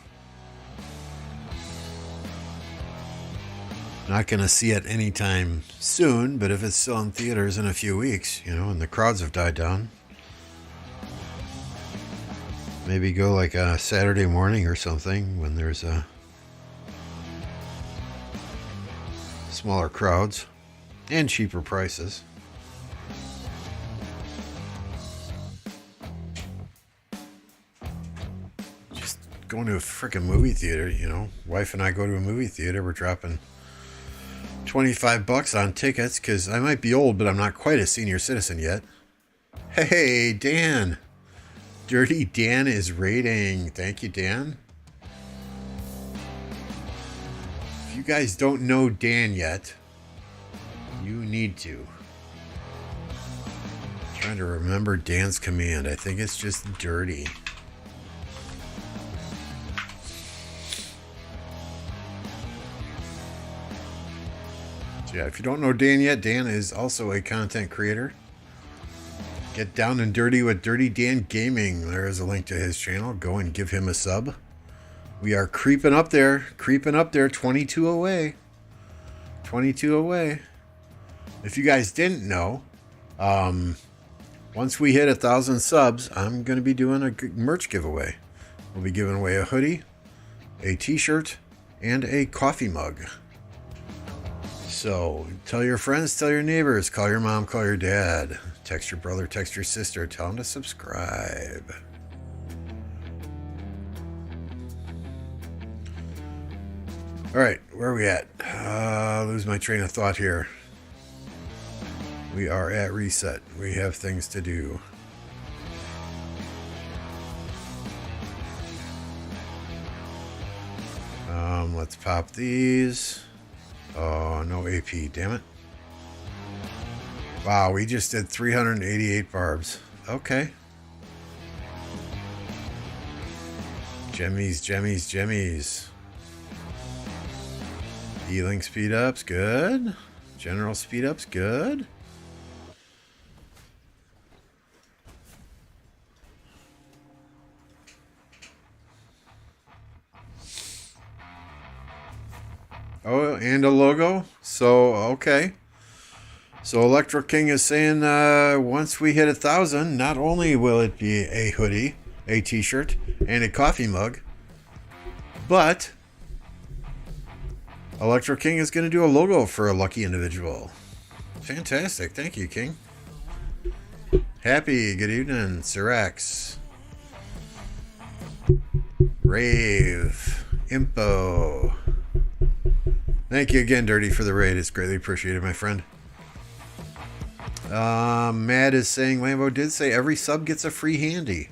Not going to see it anytime soon, but if it's still in theaters in a few weeks, you know, and the crowds have died down, maybe go like a Saturday morning or something when there's smaller crowds. And cheaper prices. Just going to a freaking movie theater, you know. Wife and I go to a movie theater. We're dropping $25 on tickets because I might be old, but I'm not quite a senior citizen yet. Hey, Dan. Dirty Dan is raiding. Thank you, Dan. If you guys don't know Dan yet, you need to. I'm trying to remember Dan's command. I think it's just dirty. So yeah, if you don't know Dan yet, Dan is also a content creator. Get down and dirty with Dirty Dan Gaming. There is a link to his channel. Go and give him a sub. We are creeping up there. 22 away. 22 away. If you guys didn't know, once we hit 1,000 subs, I'm going to be doing a merch giveaway. We'll be giving away a hoodie, a t-shirt, and a coffee mug. So tell your friends, tell your neighbors, call your mom, call your dad, text your brother, text your sister, tell them to subscribe. All right, where are we at? Lose my train of thought here. We are at reset. We have things to do. Let's pop these. Oh, no AP, damn it. Wow, we just did 388 barbs. Okay. Gemmies, gemmies, gemmies. Healing speed ups, good. General speed ups, good. Oh, and a logo. So, okay. So Electro King is saying once we hit 1,000, not only will it be a hoodie, a t-shirt, and a coffee mug, but Electro King is going to do a logo for a lucky individual. Fantastic. Thank you, King. Happy. Good evening, Sirax. Rave. Impo. Thank you again, Dirty, for the raid. It's greatly appreciated, my friend. Matt is saying Lambeau did say every sub gets a free handy.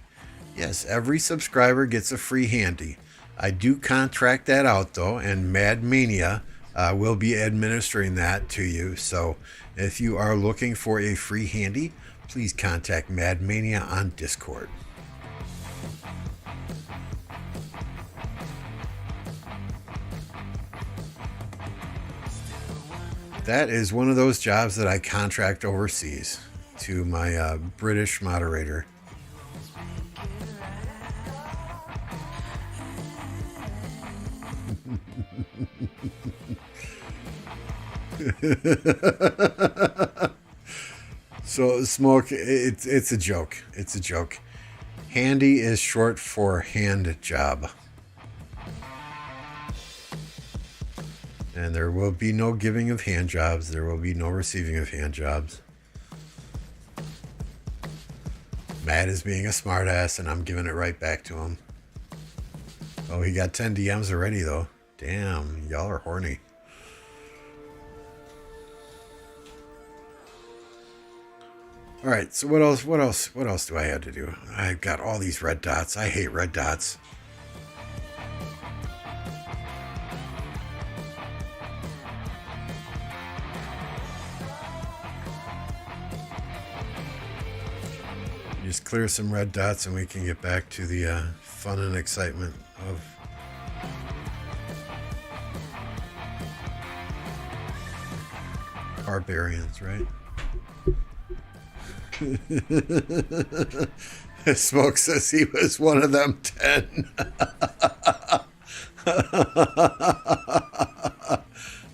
Yes, every subscriber gets a free handy. I do contract that out, though, and Mad Mania will be administering that to you. So if you are looking for a free handy, please contact Mad Mania on Discord. That is one of those jobs that I contract overseas to my British moderator. So smoke, it's a joke. It's a joke. Handy is short for hand job. And there will be no giving of hand jobs. There will be no receiving of hand jobs. Matt is being a smartass, and I'm giving it right back to him. Oh, he got 10 DMs already, though. Damn, y'all are horny. All right, so what else do I have to do? I've got all these red dots. I hate red dots. Just clear some red dots and we can get back to the fun and excitement of barbarians, right? Smoke says he was one of them 10.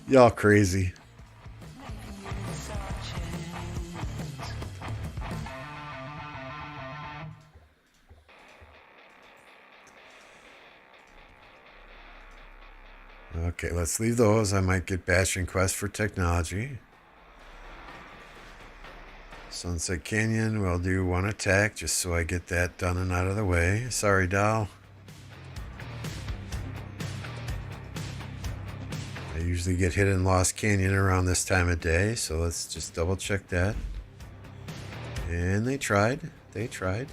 Y'all crazy. Okay, let's leave those. I might get Bastion Quest for technology. Sunset Canyon, we'll do one attack just so I get that done and out of the way. Sorry, doll. I usually get hit in Lost Canyon around this time of day, so let's just double check that. And they tried. They tried.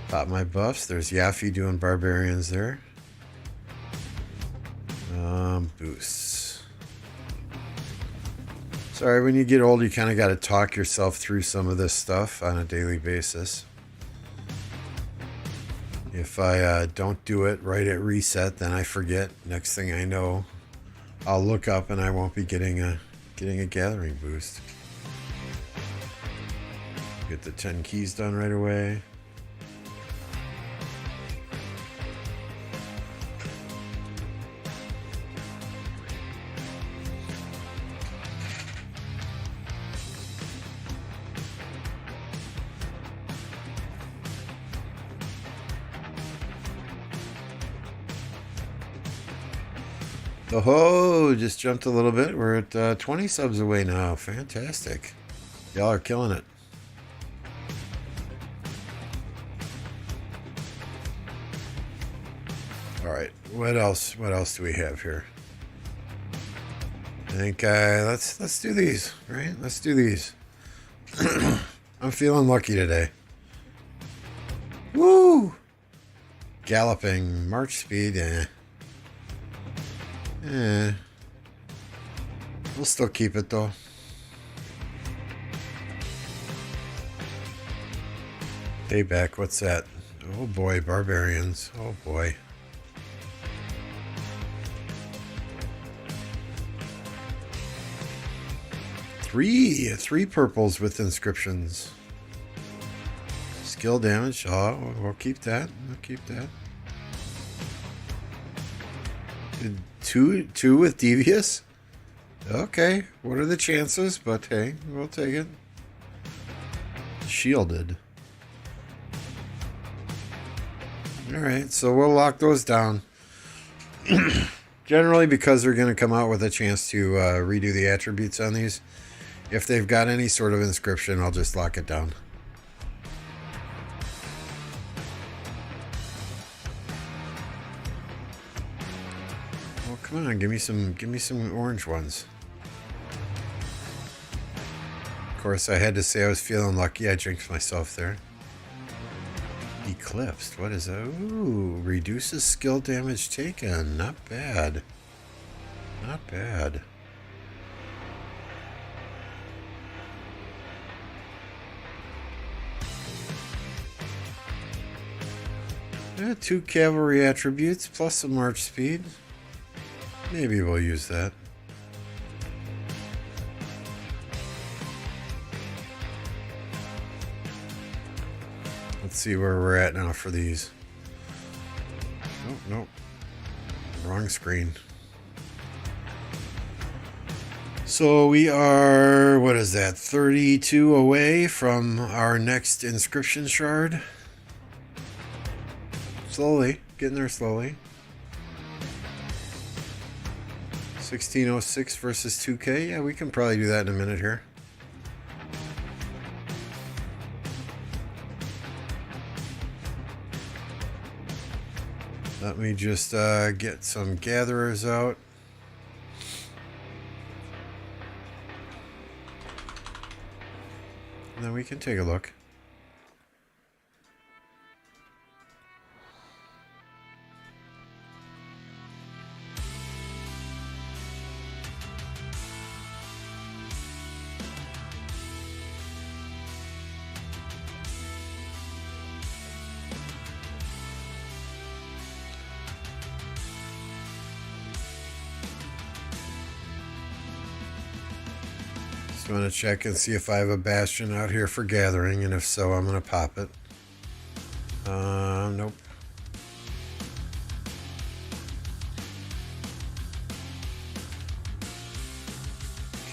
Pop my buffs. There's Yaffy doing barbarians there. Boosts. Sorry, when you get old, you kind of got to talk yourself through some of this stuff on a daily basis. If I don't do it right at reset, then I forget. Next thing I know, I'll look up and I won't be getting a gathering boost. Get the 10 keys done right away. Oh, just jumped a little bit. We're at 20 subs away now. Fantastic. Y'all are killing it. what else? What else do we have here? I think let's do these, right? Let's do these. I'm feeling lucky today. Woo! Galloping, March speed, We'll still keep it though. Payback, what's that? Oh boy, barbarians. Oh boy. Three purples with inscriptions. Skill damage. Oh, we'll keep that. We'll keep that. Two with devious. Okay, what are the chances? But hey, we'll take it. Shielded. Alright, so we'll lock those down. Generally, because they're going to come out with a chance to redo the attributes on these. If they've got any sort of inscription, I'll just lock it down. Oh, come on, give me some orange ones. Of course, I had to say I was feeling lucky. I jinxed myself there. Eclipsed. What is that? Ooh, reduces skill damage taken. Not bad. Not bad. Yeah, 2 cavalry attributes plus some march speed. Maybe we'll use that. Let's see where we're at now for these. Oh, nope. Wrong screen. So we are, what is that, 32 away from our next inscription shard. Slowly, getting there slowly. 1606 versus 2K. Yeah, we can probably do that in a minute here. Let me just get some gatherers out. And then we can take a look. Just want to check and see if I have a bastion out here for gathering, and if so, I'm going to pop it. Nope.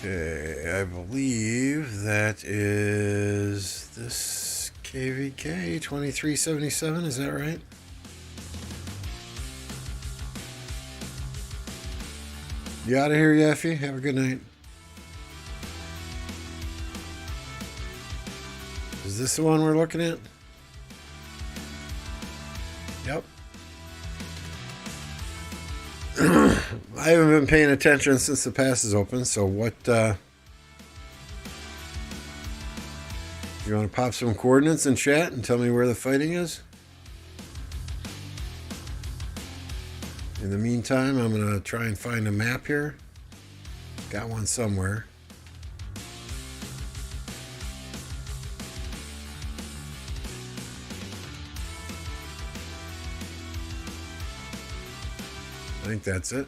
Okay, I believe that is this KVK 2377, is that right? You out of here, Yeffy? Have a good night. Is this the one we're looking at? Yep. I haven't been paying attention since the pass is open, so what, you want to pop some coordinates in chat and tell me where the fighting is? In the meantime, I'm going to try and find a map here. Got one somewhere. I think that's it.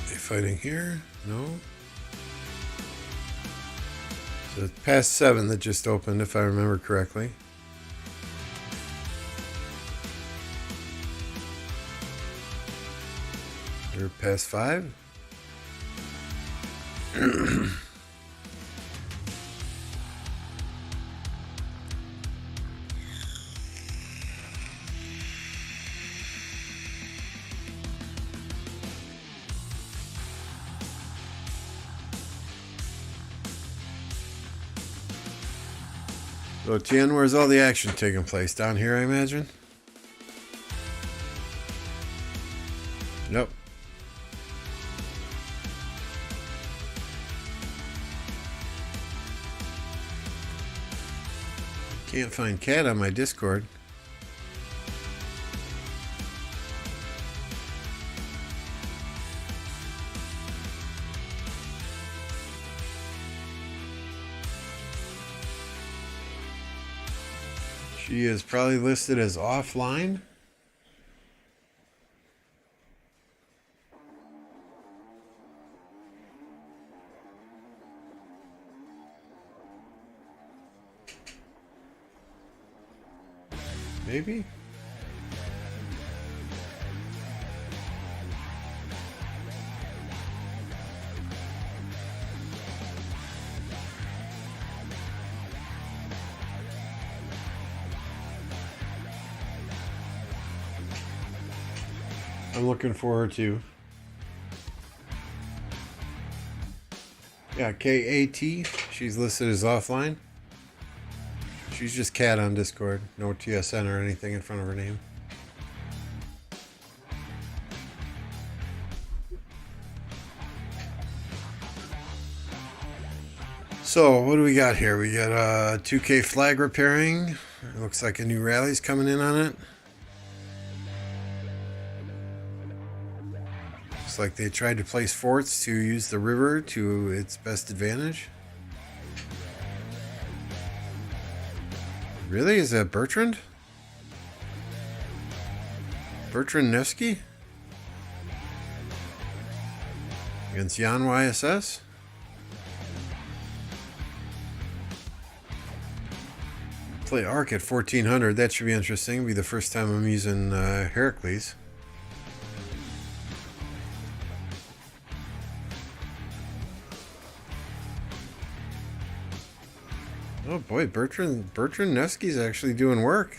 They fighting here? No. So it's past 7 that just opened, if I remember correctly. You're past 5. So, Tien, where's all the action taking place? Down here, I imagine? Nope. Can't find Kat on my Discord. She is probably listed as offline. Maybe? I'm looking forward to. Yeah, KAT. She's listed as offline. She's just Kat on Discord. No TSN or anything in front of her name. So, what do we got here? We got a 2K flag repairing. It looks like a new rally's coming in on it. Looks like they tried to place forts to use the river to its best advantage. Really? Is that Bertrand? Bertrand Nevsky? Against Jan YSS? Play Arc at 1400. That should be interesting. It'll be the first time I'm using Heracles. Oh boy, Bertrand Nevsky's actually doing work.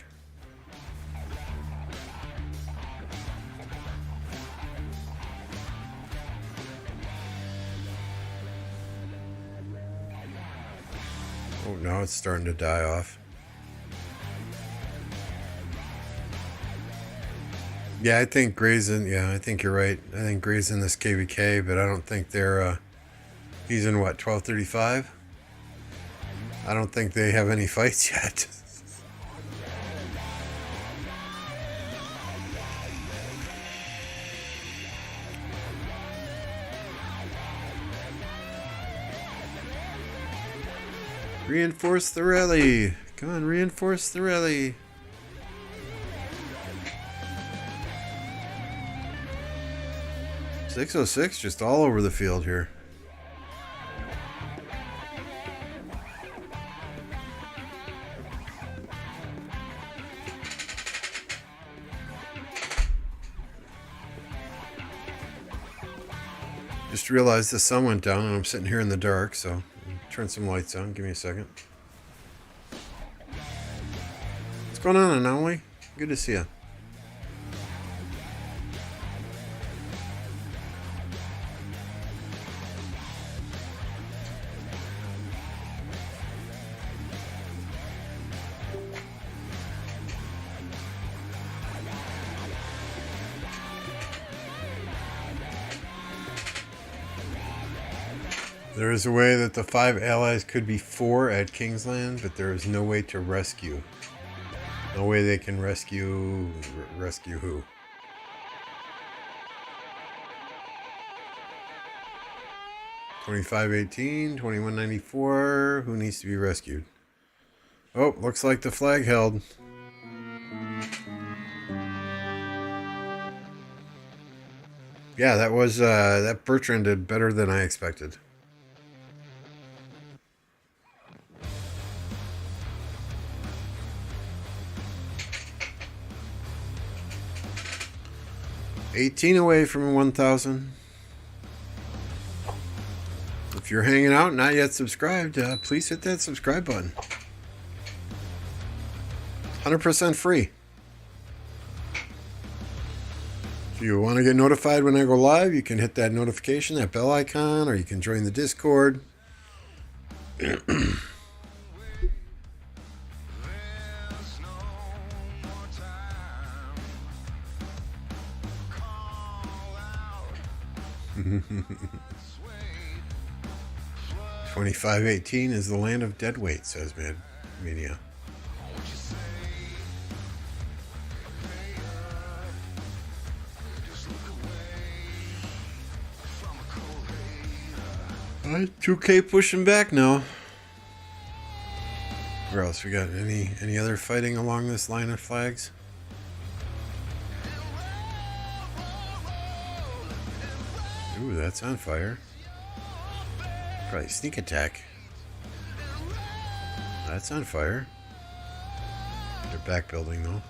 Oh, now it's starting to die off. Yeah, I think Gray's in. Yeah, I think you're right. I think Gray's in this KVK, but I don't think they're. He's in what, 1235? I don't think they have any fights yet. Reinforce the rally. Come on, reinforce the rally. .606 just all over the field here. Just realized the sun went down and I'm sitting here in the dark, so turn some lights on. Give me a second. What's going on, Anomaly? Good to see you. There is a way that the 5 allies could be 4 at Kingsland, but there is no way to rescue. No way they can rescue... rescue who? $25.18, $21.94. Who needs to be rescued? Oh, looks like the flag held. Yeah, that was that Bertrand did better than I expected. $18 away from 1,000. If you're hanging out, not yet subscribed, please hit that subscribe button. 100% free. If you want to get notified when I go live, you can hit that notification, that bell icon, or you can join the Discord. 2518 is the land of dead weight, says Media. Alright, 2K pushing back now. Where else we got? Any other fighting along this line of flags? Ooh, that's on fire. Probably sneak attack. That's on fire. They're back building though.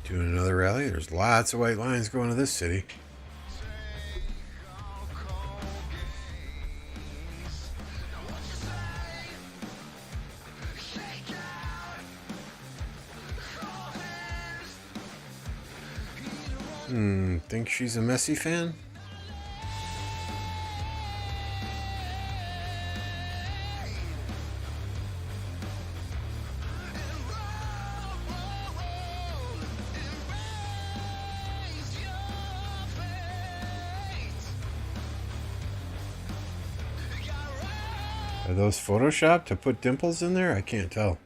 Doing another rally. There's lots of white lines going to this city. Think she's a Messi fan? Are those photoshopped to put dimples in there? I can't tell.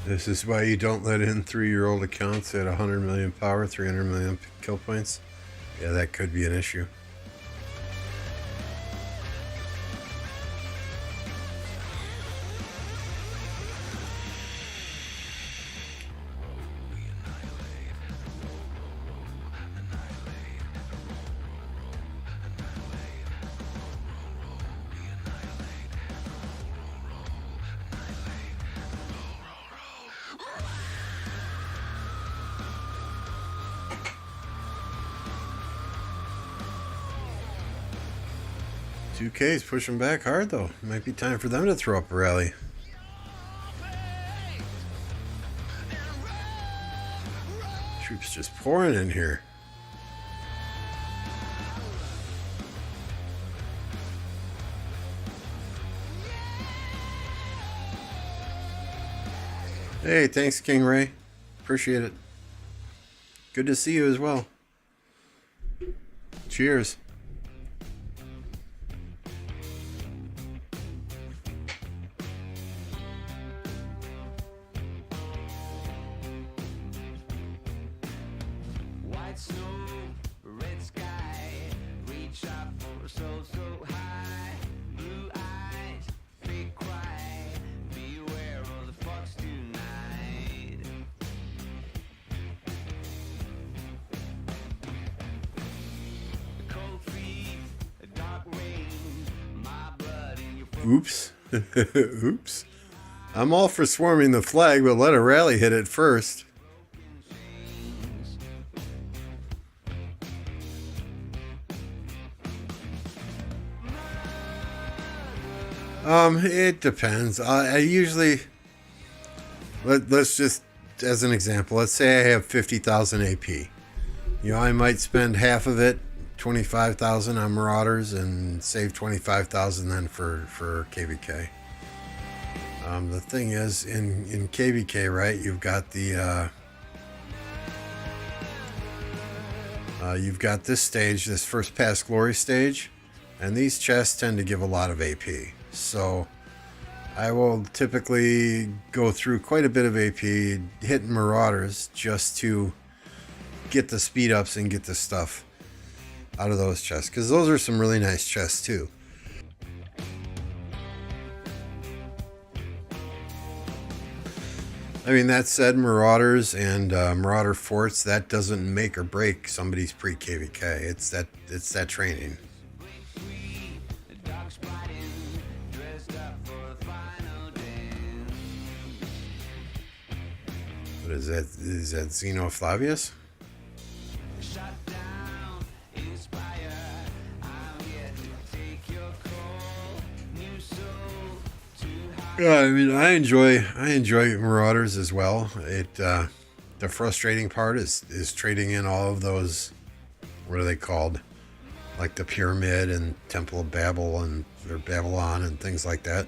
This is why you don't let in 3-year-old accounts at 100 million power, 300 million kill points. Yeah, that could be an issue. UK is pushing back hard though. Might be time for them to throw up a rally. Troops just pouring in here. Hey, thanks King Ray. Appreciate it. Good to see you as well. Cheers. White snow, red sky, reach up for so high. Blue eyes, fake cry, beware of the fox tonight. Cold feet, a dark rain, my blood in your Oops. Oops. I'm all for swarming the flag, but let a rally hit it first. It depends. I usually let's just as an example. Let's say I have 50,000 AP. You know, I might spend half of it, 25,000 on Marauders, and save 25,000 then for KVK. The thing is, in KVK, right? You've got the you've got this stage, this first pass glory stage, and these chests tend to give a lot of AP. So I will typically go through quite a bit of AP, hitting Marauders just to get the speed ups and get the stuff out of those chests, because those are some really nice chests too. I mean, that said, Marauders and Marauder Forts, that doesn't make or break somebody's pre-KVK. It's that training. What is that? Is that Zeno Flavius? Yeah, I mean, I enjoy Marauders as well. The frustrating part is trading in all of those. What are they called? Like the Pyramid and Temple of Babel and or Babylon and things like that.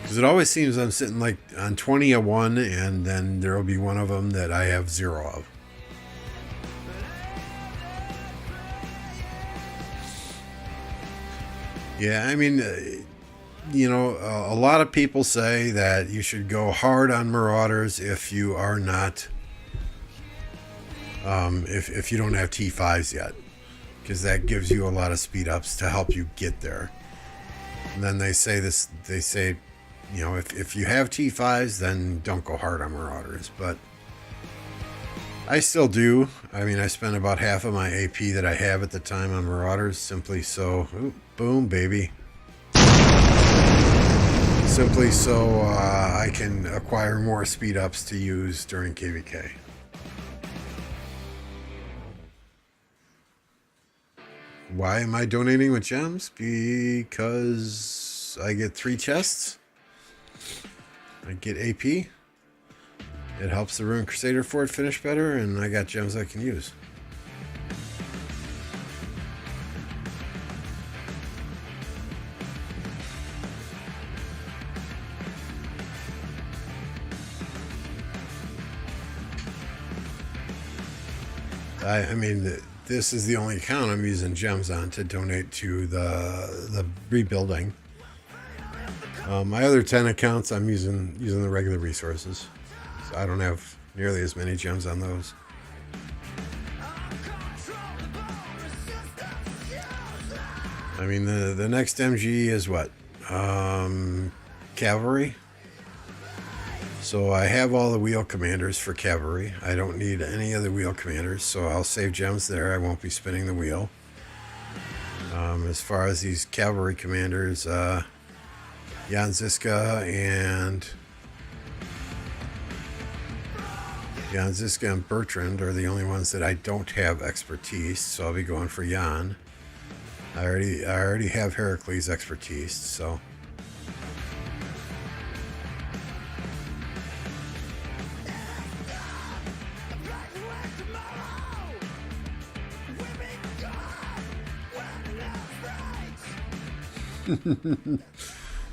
Because it always seems I'm sitting like on 20 of one, and then there will be one of them that I have 0 of. Yeah, I mean, a lot of people say that you should go hard on Marauders if you are not, if you don't have T5s yet, because that gives you a lot of speed ups to help you get there. And then they say, if you have T5s, then don't go hard on Marauders. But I still do. I mean, I spent about half of my AP that I have at the time on Marauders simply so, boom, baby. Simply so I can acquire more speed ups to use during KVK. Why am I donating with gems? Because I get 3 chests. I get AP. It helps the Rune Crusader Fort finish better, and I got gems I can use. I mean, this is the only account I'm using gems on to donate to the rebuilding. My other 10 accounts, I'm using the regular resources. So I don't have nearly as many gems on those. I mean, the next MG is what? Cavalry. So I have all the wheel commanders for cavalry. I don't need any other wheel commanders, so I'll save gems there. I won't be spinning the wheel. As far as these cavalry commanders, Jan Ziska and Bertrand are the only ones that I don't have expertise, so I'll be going for Jan. I already have Heracles expertise, so.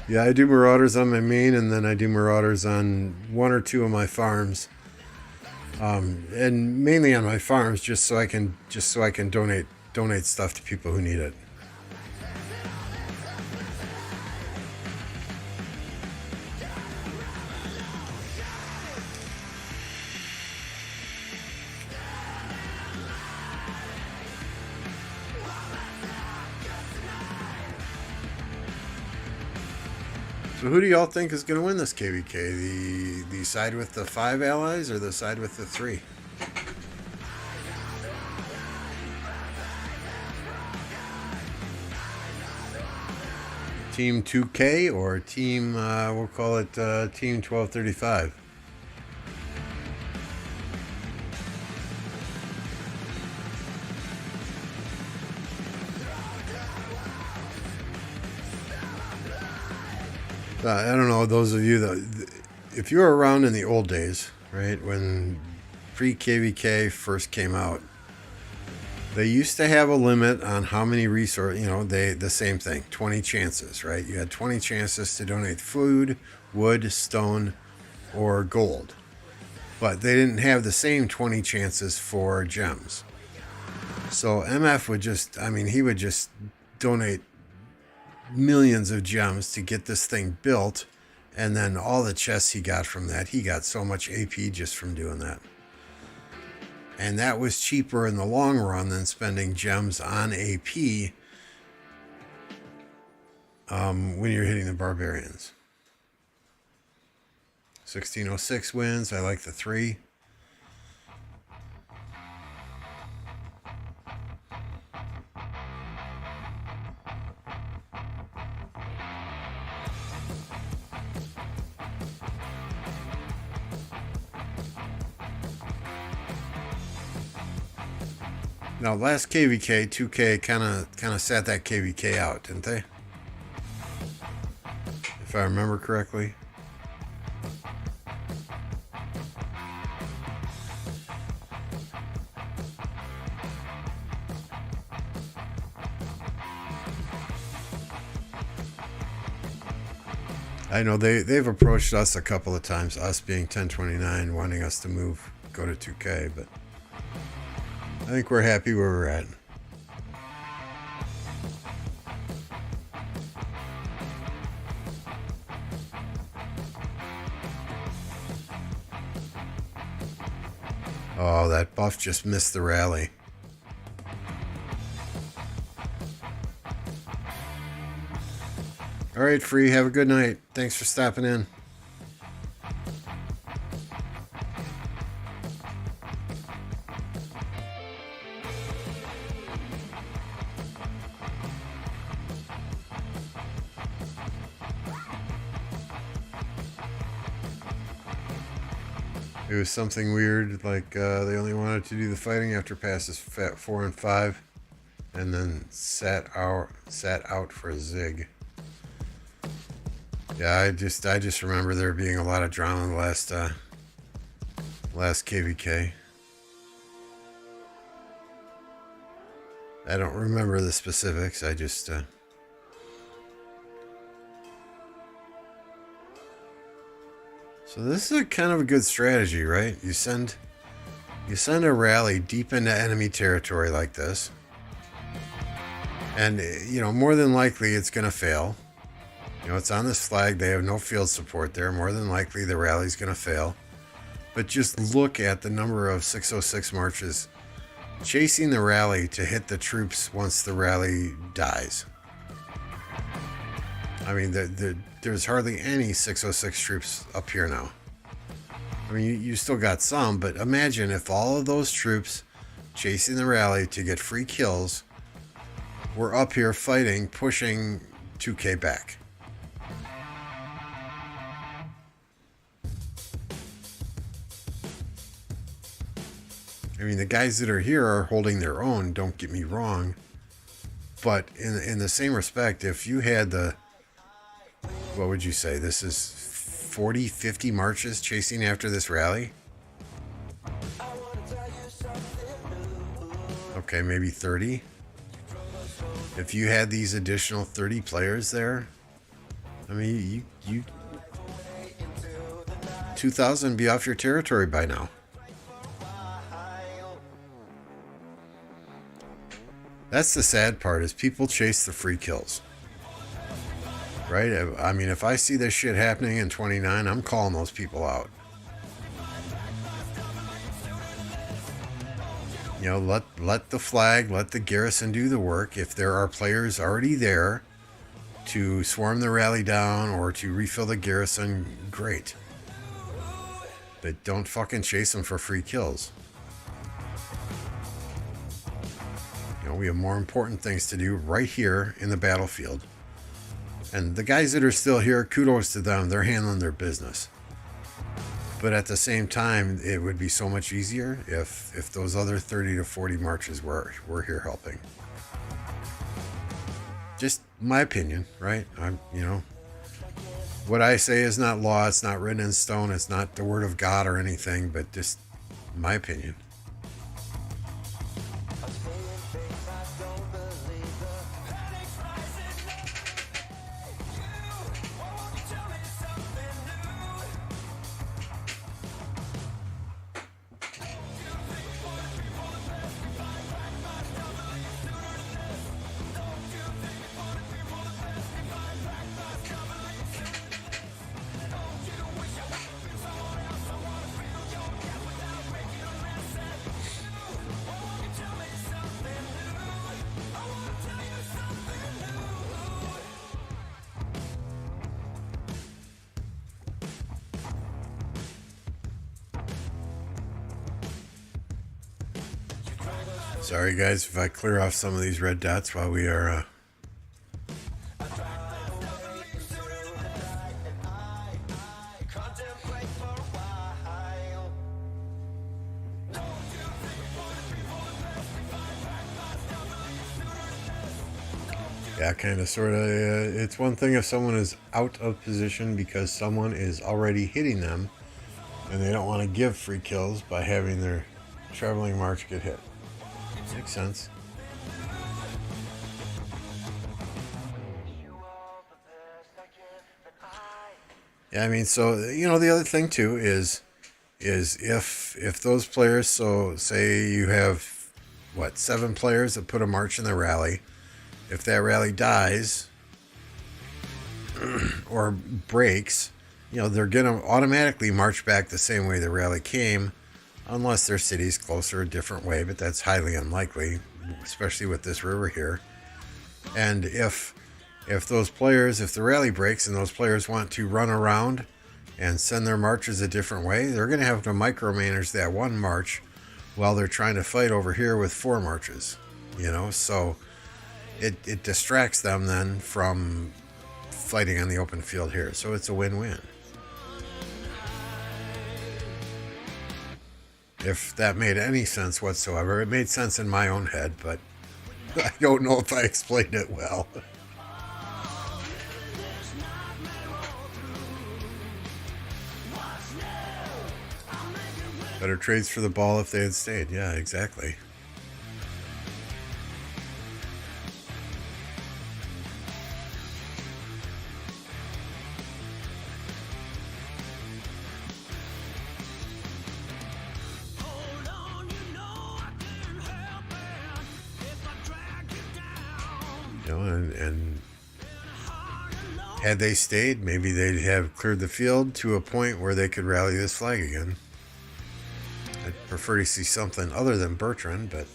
Yeah, I do Marauders on my main, and then I do Marauders on 1 or 2 of my farms, and mainly on my farms, just so I can donate stuff to people who need it. So who do y'all think is going to win this KVK? The side with the 5 allies or the side with the 3? Team 2K or team, we'll call it Team 1235? I don't know, those of you that, if you were around in the old days, right, when pre-KVK first came out, they used to have a limit on how many resources, the same thing, 20 chances, right? You had 20 chances to donate food, wood, stone, or gold. But they didn't have the same 20 chances for gems. So MF would just donate millions of gems to get this thing built, and then all the chests he got from that, he got so much AP just from doing that. And that was cheaper in the long run than spending gems on AP when you're hitting the barbarians. 1606 wins. I like the 3. Now, last KVK, 2K kind of sat that KVK out, didn't they? If I remember correctly. I know they've approached us a couple of times, us being 1029, wanting us to go to 2K, but I think we're happy where we're at. Oh, that buff just missed the rally. All right, Free, have a good night. Thanks for stopping in. It was something weird, like they only wanted to do the fighting after passes 4 and 5, and then sat out for a zig. Yeah, I just remember there being a lot of drama in the last KVK. I don't remember the specifics. I just So this is a kind of a good strategy, right? You send a rally deep into enemy territory like this, and more than likely it's going to fail. It's on this flag. They have no field support there. More than likely the rally's going to fail. But just look at the number of 606 marches chasing the rally to hit the troops once the rally dies. I mean, there's hardly any 606 troops up here now. I mean, you still got some, but imagine if all of those troops chasing the rally to get free kills were up here fighting, pushing 2K back. I mean, the guys that are here are holding their own, don't get me wrong. But in the same respect, if you had what would you say? This is 40, 50 marches chasing after this rally? Okay, maybe 30. If you had these additional 30 players there, I mean, you 2,000 be off your territory by now. That's the sad part, is people chase the free kills. Right? I mean, if I see this shit happening in 29, I'm calling those people out. Let the flag, let the garrison do the work. If there are players already there to swarm the rally down or to refill the garrison, great. But don't fucking chase them for free kills. We have more important things to do right here in the battlefield. And the guys that are still here, kudos to them. They're handling their business. But at the same time, it would be so much easier if those other 30 to 40 marches were here helping. Just my opinion, right? What I say is not law. It's not written in stone. It's not the word of God or anything, but just my opinion. Sorry guys if I clear off some of these red dots while we are Yeah, kind of, sort of. It's one thing if someone is out of position because someone is already hitting them, and they don't want to give free kills by having their traveling march get hit. Makes sense. Yeah, I mean, so the other thing too is if those players, so say you have 7 players that put a march in the rally, if that rally dies or breaks, they're gonna automatically march back the same way the rally came, unless their city's closer a different way, but that's highly unlikely, especially with this river here. And if those players, if the rally breaks and those players want to run around and send their marches a different way, they're going to have to micromanage that one march while they're trying to fight over here with 4 marches, so it distracts them then from fighting on the open field here. So it's a win-win. If that made any sense whatsoever. It made sense in my own head, but I don't know if I explained it well. Better trades for the ball if they had stayed. Yeah, exactly. And had they stayed, maybe they'd have cleared the field to a point where they could rally this flag again. I'd prefer to see something other than Bertrand, but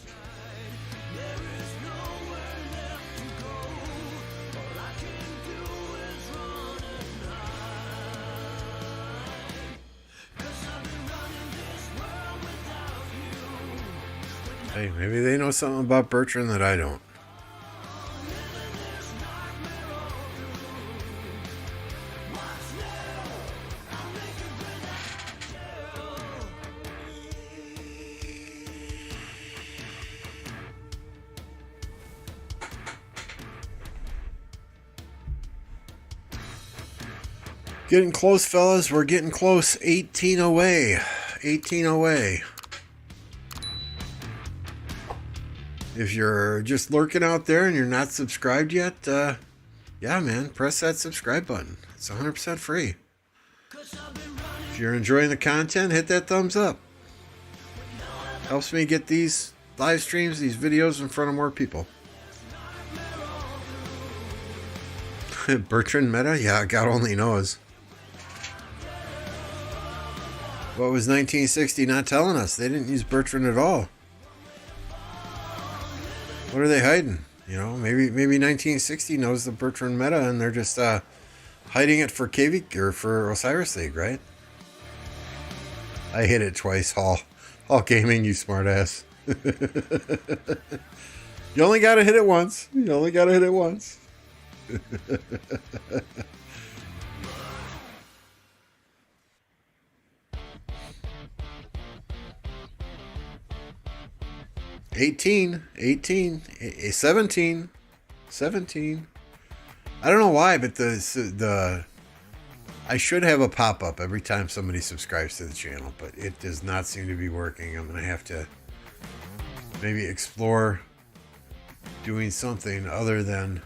hey, maybe they know something about Bertrand that I don't. Getting close, fellas. We're getting close. 18 away. 18 away. If you're just lurking out there and you're not subscribed yet, yeah, man, press that subscribe button. It's 100% free. If you're enjoying the content, hit that thumbs up. Helps me get these live streams, these videos in front of more people. Bertrand meta? Yeah, God only knows. What was 1960 not telling us? They didn't use Bertrand at all. What are they hiding? Maybe 1960 knows the Bertrand meta and they're just hiding it for KV or for Osiris League, right? I hit it twice, Hall Gaming, you smartass. You only gotta hit it once. 18, 17. I don't know why, but I should have a pop-up every time somebody subscribes to the channel, but it does not seem to be working. I'm going to have to maybe explore doing something other than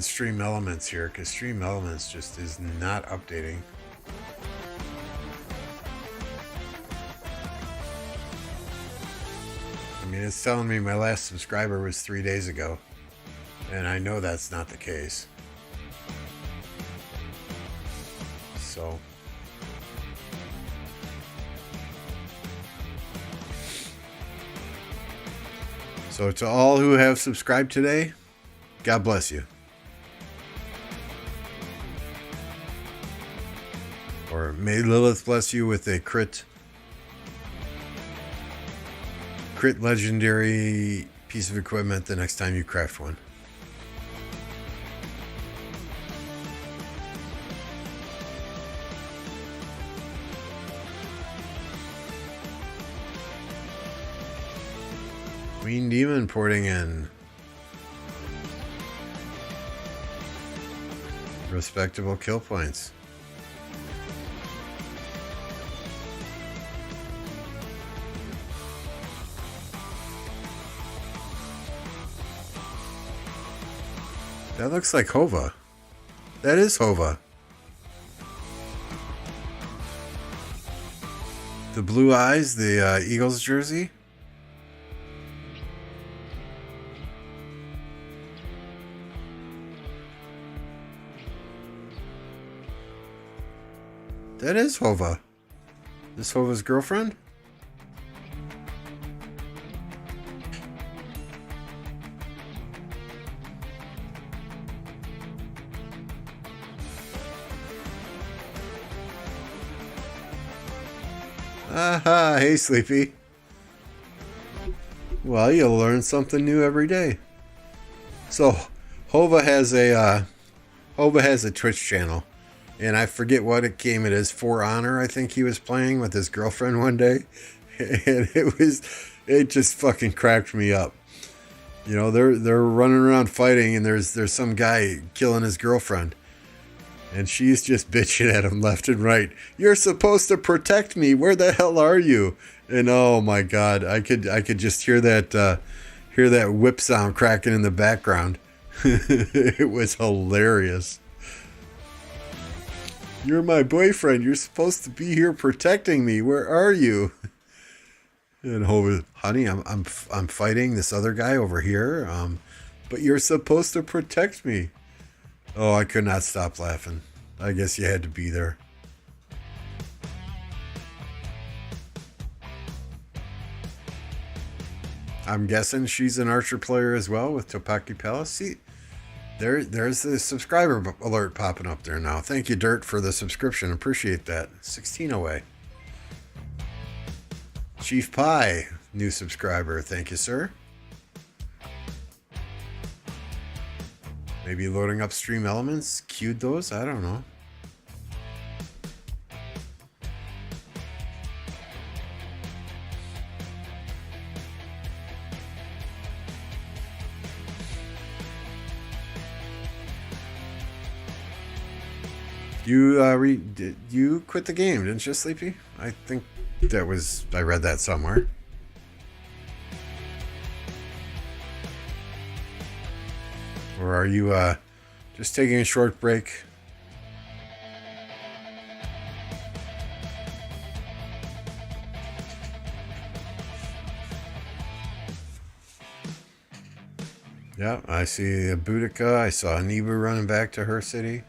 Stream Elements here, because Stream Elements just is not updating. I mean, it's telling me my last subscriber was 3 days ago, and I know that's not the case. So to all who have subscribed today, God bless you. Or may Lilith bless you with a crit legendary piece of equipment the next time you craft one. Queen Demon porting in. Respectable kill points. That looks like Hova. That is Hova. The blue eyes, the Eagles jersey. That is Hova. This Hova's girlfriend? Aha, hey Sleepy. Well, you'll learn something new every day. So, Hova has a Twitch channel. And I forget what game it is. For Honor, I think he was playing with his girlfriend one day. And it just fucking cracked me up. You know, they're running around fighting and there's some guy killing his girlfriend. And she's just bitching at him left and right. You're supposed to protect me. Where the hell are you? And oh my God, I could just hear that whip sound cracking in the background. It was hilarious. You're my boyfriend. You're supposed to be here protecting me. Where are you? And Hova, honey, I'm fighting this other guy over here. But you're supposed to protect me. Oh, I could not stop laughing. I guess you had to be there. I'm guessing she's an Archer player as well with Topaki Palace. See, there's the subscriber alert popping up there now. Thank you, Dirt, for the subscription. Appreciate that. 16 away. Chief Pie, new subscriber. Thank you, sir. Maybe loading up Stream Elements. Queued those? I don't know. You quit the game, didn't you, Sleepy? I think I read that somewhere. Or are you just taking a short break? Yeah, I see a Boudica. I saw Nibu running back to her city.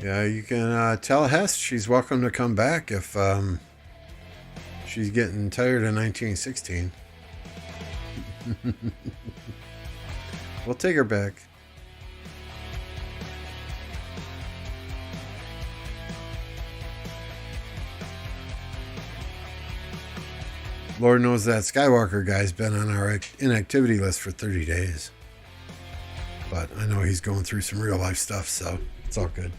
Yeah, you can tell Hess she's welcome to come back if she's getting tired of 1916. We'll take her back. Lord knows that Skywalker guy's been on our inactivity list for 30 days. But I know he's going through some real life stuff, so it's all good.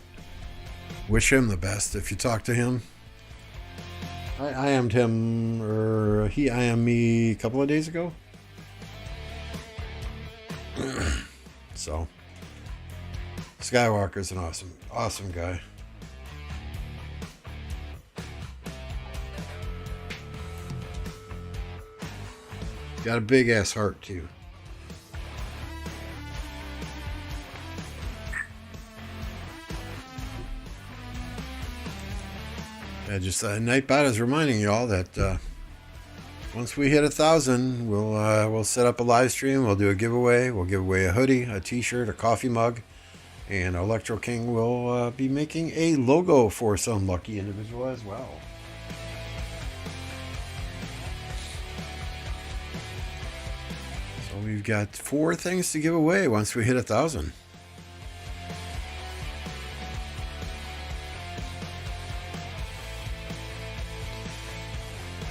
Wish him the best if you talk to him. I IM'd him, or he IM'd me a couple of days ago. So, Skywalker's an awesome guy. Got a big ass heart too. Just Nightbot is reminding you all that once we hit 1,000, we'll set up a live stream. We'll do a giveaway. We'll give away a hoodie, a T-shirt, a coffee mug, and Electro King will be making a logo for some lucky individual as well. So we've got 4 things to give away once we hit 1,000.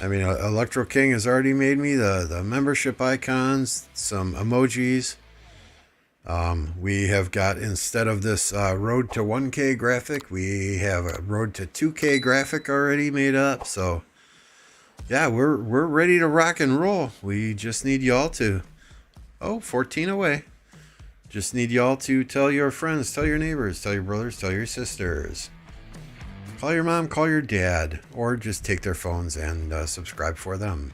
I mean, Electro King has already made me the membership icons, some emojis, We have got, instead of this road to 1K graphic, we have a road to 2K graphic already made up. So yeah, we're ready to rock and roll. We just need y'all to, 14 away. Just need y'all to tell your friends, tell your neighbors, tell your brothers, tell your sisters. Call your mom, call your dad, or just take their phones and subscribe for them.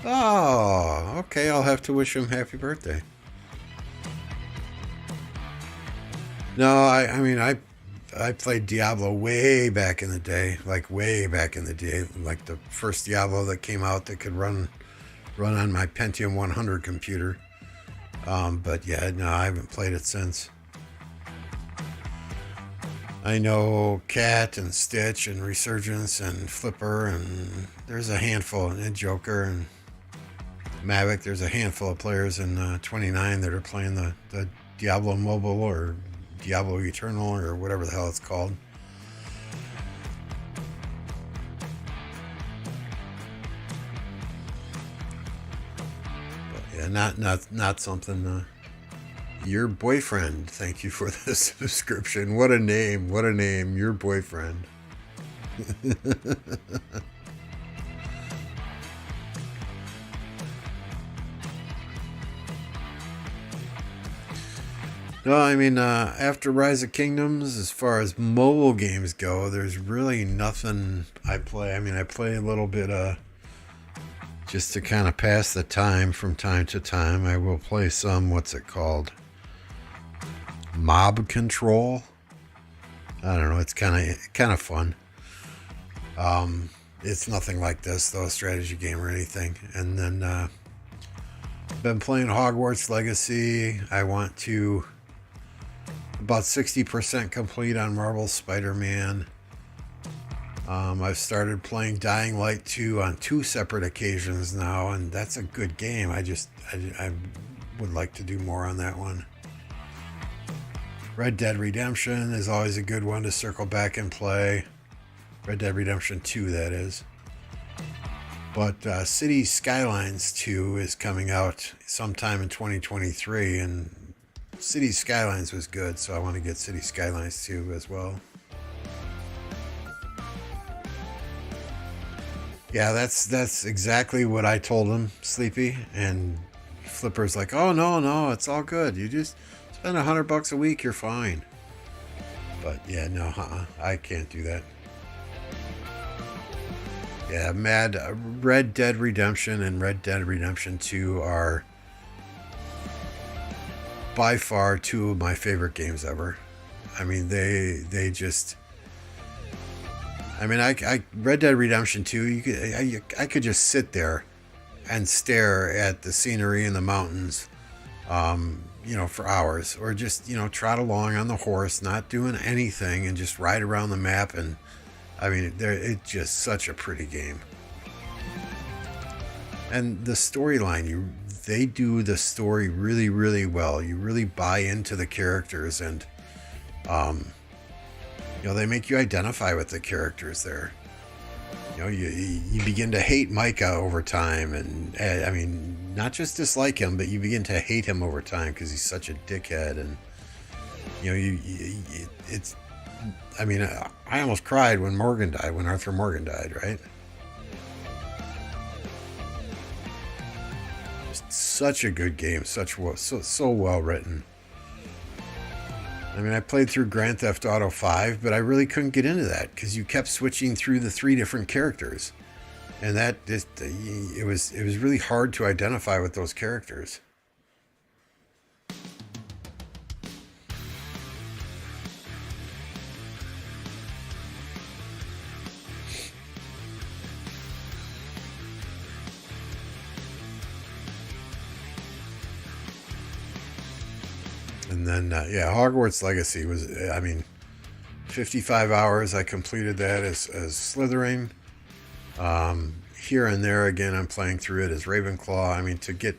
Oh, okay, I'll have to wish him happy birthday. No, I played Diablo way back in the day, like the first Diablo that came out that could run on my Pentium 100 computer. But yeah, no, I haven't played it since. I know Cat and Stitch and Resurgence and Flipper, and there's a handful, and Joker and Mavic. There's a handful of players in 29 that are playing the Diablo Mobile or Diablo Eternal or whatever the hell it's called. But yeah, not something. Your boyfriend. Thank you for the subscription. What a name! What a name! Your boyfriend. No, I mean, after Rise of Kingdoms, as far as mobile games go, there's really nothing I play. I mean, I play a little bit, just to kind of pass the time from time to time. I will play some, what's it called? Mob Control. I don't know. It's kind of fun. It's nothing like this, though, a strategy game or anything. And then, been playing Hogwarts Legacy. I want to about 60% complete on Marvel's Spider-Man. I've started playing Dying Light 2 on 2 separate occasions now, and that's a good game. I would like to do more on that one. Red Dead Redemption is always a good one to circle back and play. Red Dead Redemption 2, that is. But Cities Skylines 2 is coming out sometime in 2023, and Cities Skylines was good, so I want to get Cities Skylines 2 as well. Yeah, that's exactly what I told him, Sleepy. And Flipper's like, oh, no, it's all good. You just spend $100 a week, you're fine. But yeah, no, I can't do that. Yeah, Red Dead Redemption and Red Dead Redemption 2 are by far 2 of my favorite games ever. I mean, they just... I mean, Red Dead Redemption 2, I could just sit there and stare at the scenery and the mountains, for hours, or just, trot along on the horse, not doing anything, and just ride around the map. And I mean, it's just such a pretty game. And the storyline, they do the story really, really well. You really buy into the characters, and they make you identify with the characters there. You begin to hate Micah over time, and I mean, not just dislike him, but you begin to hate him over time because he's such a dickhead. And it's. I mean, I almost cried when Arthur Morgan died, right? Just such a good game, so well written. I mean, I played through Grand Theft Auto 5, but I really couldn't get into that because you kept switching through the 3 different characters, and it was really hard to identify with those characters. And then, Hogwarts Legacy was, 55 hours. I completed that as Slytherin. Here and there, again, I'm playing through it as Ravenclaw. I mean, to get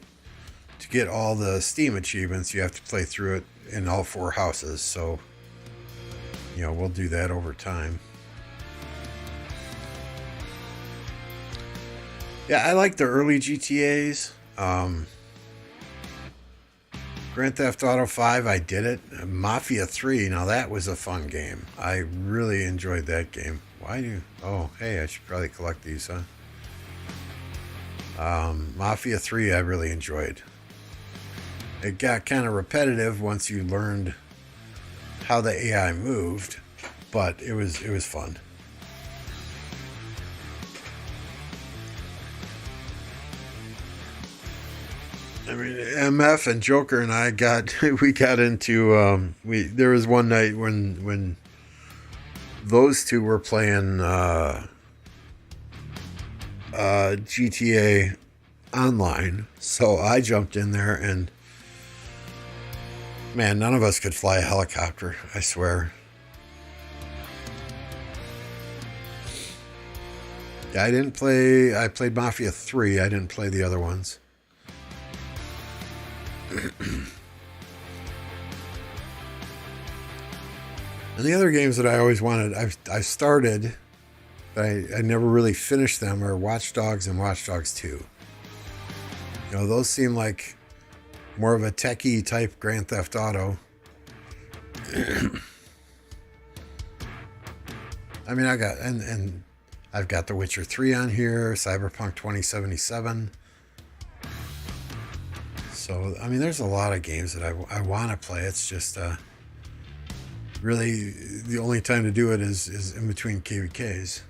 all the Steam achievements, you have to play through it in all 4 houses. So, we'll do that over time. Yeah, I like the early GTAs. Grand Theft Auto 5, I did it. Mafia 3, now that was a fun game. I really enjoyed that game. Why do you... Oh, hey, I should probably collect these, huh? Mafia 3, I really enjoyed. It got kind of repetitive once you learned how the AI moved, but it was fun. I mean, MF and Joker and I got we got into there was one night when those two were playing GTA online, so I jumped in there and man, none of us could fly a helicopter, I swear. Yeah, I played Mafia 3, I didn't play the other ones. And the other games that I always wanted, I started, but I never really finished them, are Watch Dogs and Watch Dogs 2. You know, those seem like more of a techie type Grand Theft Auto. I mean, I've got The Witcher 3 on here, Cyberpunk 2077. So, I mean, there's a lot of games that I want to play. It's just really the only time to do it is in between KVKs.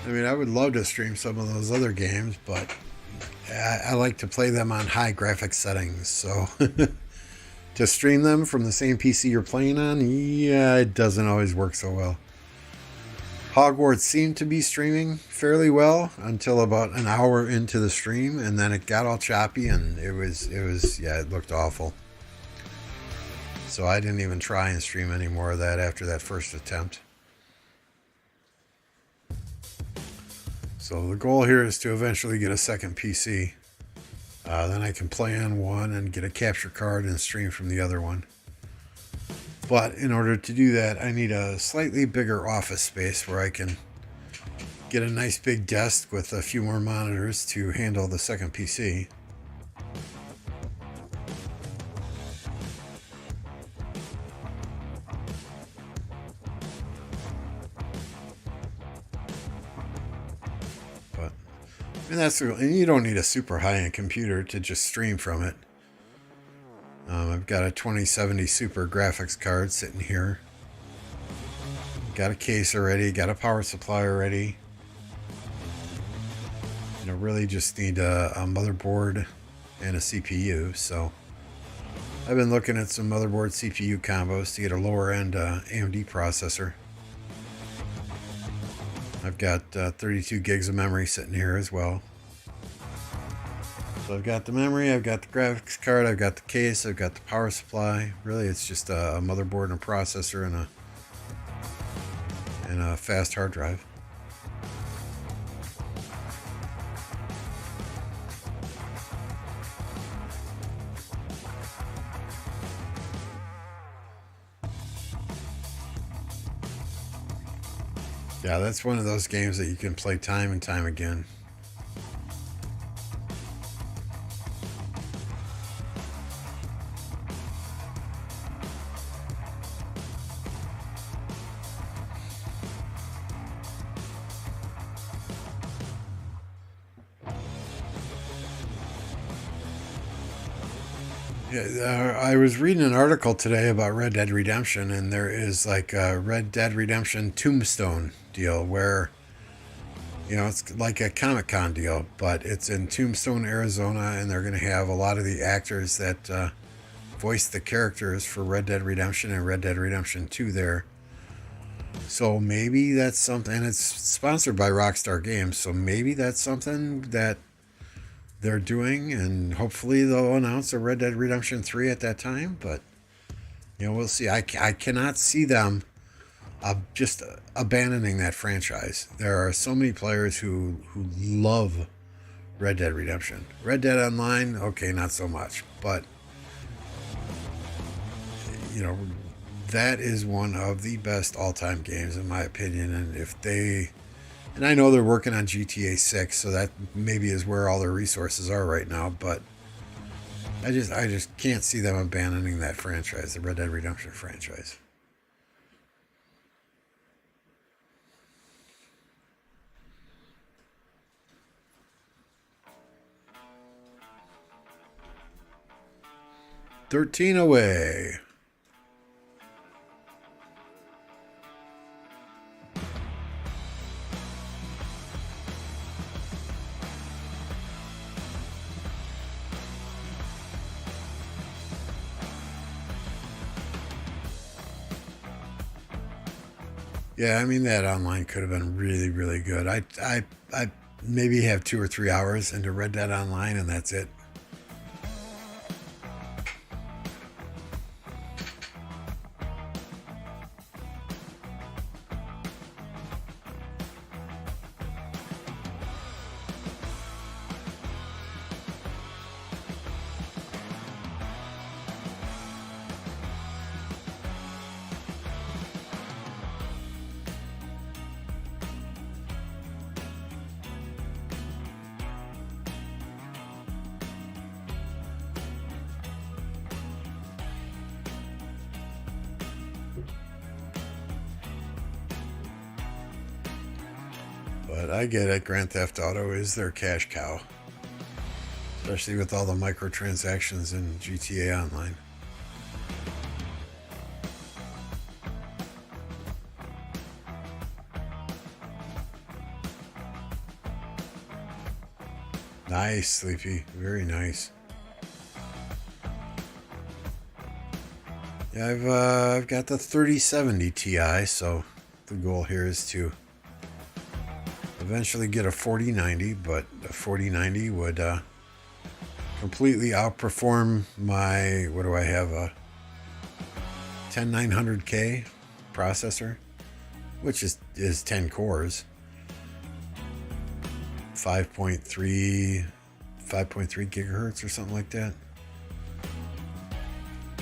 I mean, I would love to stream some of those other games, but I like to play them on high graphics settings. So to stream them from the same PC you're playing on, yeah, it doesn't always work so well. Hogwarts seemed to be streaming fairly well until about an hour into the stream, and then it got all choppy, and it looked awful. So I didn't even try and stream any more of that after that first attempt. So the goal here is to eventually get a second PC. Then I can play on one and get a capture card and stream from the other one. But in order to do that, I need a slightly bigger office space where I can get a nice big desk with a few more monitors to handle the second PC. And you don't need a super high-end computer to just stream from it. I've got a 2070 Super graphics card sitting here. Got a case already, got a power supply already. You know, really just need a motherboard and a CPU. So I've been looking at some motherboard CPU combos to get a lower end AMD processor. I've got 32 gigs of memory sitting here as well. So I've got the memory, I've got the graphics card, I've got the case, I've got the power supply. Really, it's just a motherboard and a processor and a fast hard drive. Yeah, that's one of those games that you can play time and time again. Yeah, I was reading an article today about Red Dead Redemption, and there is like a Red Dead Redemption Tombstone deal where, you know, it's like a Comic-Con deal, but it's in Tombstone, Arizona, and they're going to have a lot of the actors that voice the characters for Red Dead Redemption and Red Dead Redemption 2 there. So maybe that's something, and it's sponsored by Rockstar Games, so maybe that's something that they're doing, and hopefully they'll announce a Red Dead Redemption 3 at that time, but, you know, we'll see. I cannot see them just abandoning that franchise. There are so many players who love Red Dead Redemption. Red Dead Online, okay, not so much, but you know, that is one of the best all-time games in my opinion. And if they, and I know they're working on GTA 6, so that maybe is where all their resources are right now, but I just can't see them abandoning that franchise, the Red Dead Redemption franchise. "13 away." Yeah, I mean that online could have been really, really good. I maybe have 2 or 3 hours into Red Dead Online, and that's it. But I get it. Grand Theft Auto is their cash cow, especially with all the microtransactions in GTA Online. Nice, Sleepy. Very nice. Yeah, I've got the 3070 Ti, so the goal here is to eventually get a 4090, but a 4090 would completely outperform my, what do I have, a 10900K processor, which is 10 cores, 5.3 gigahertz or something like that.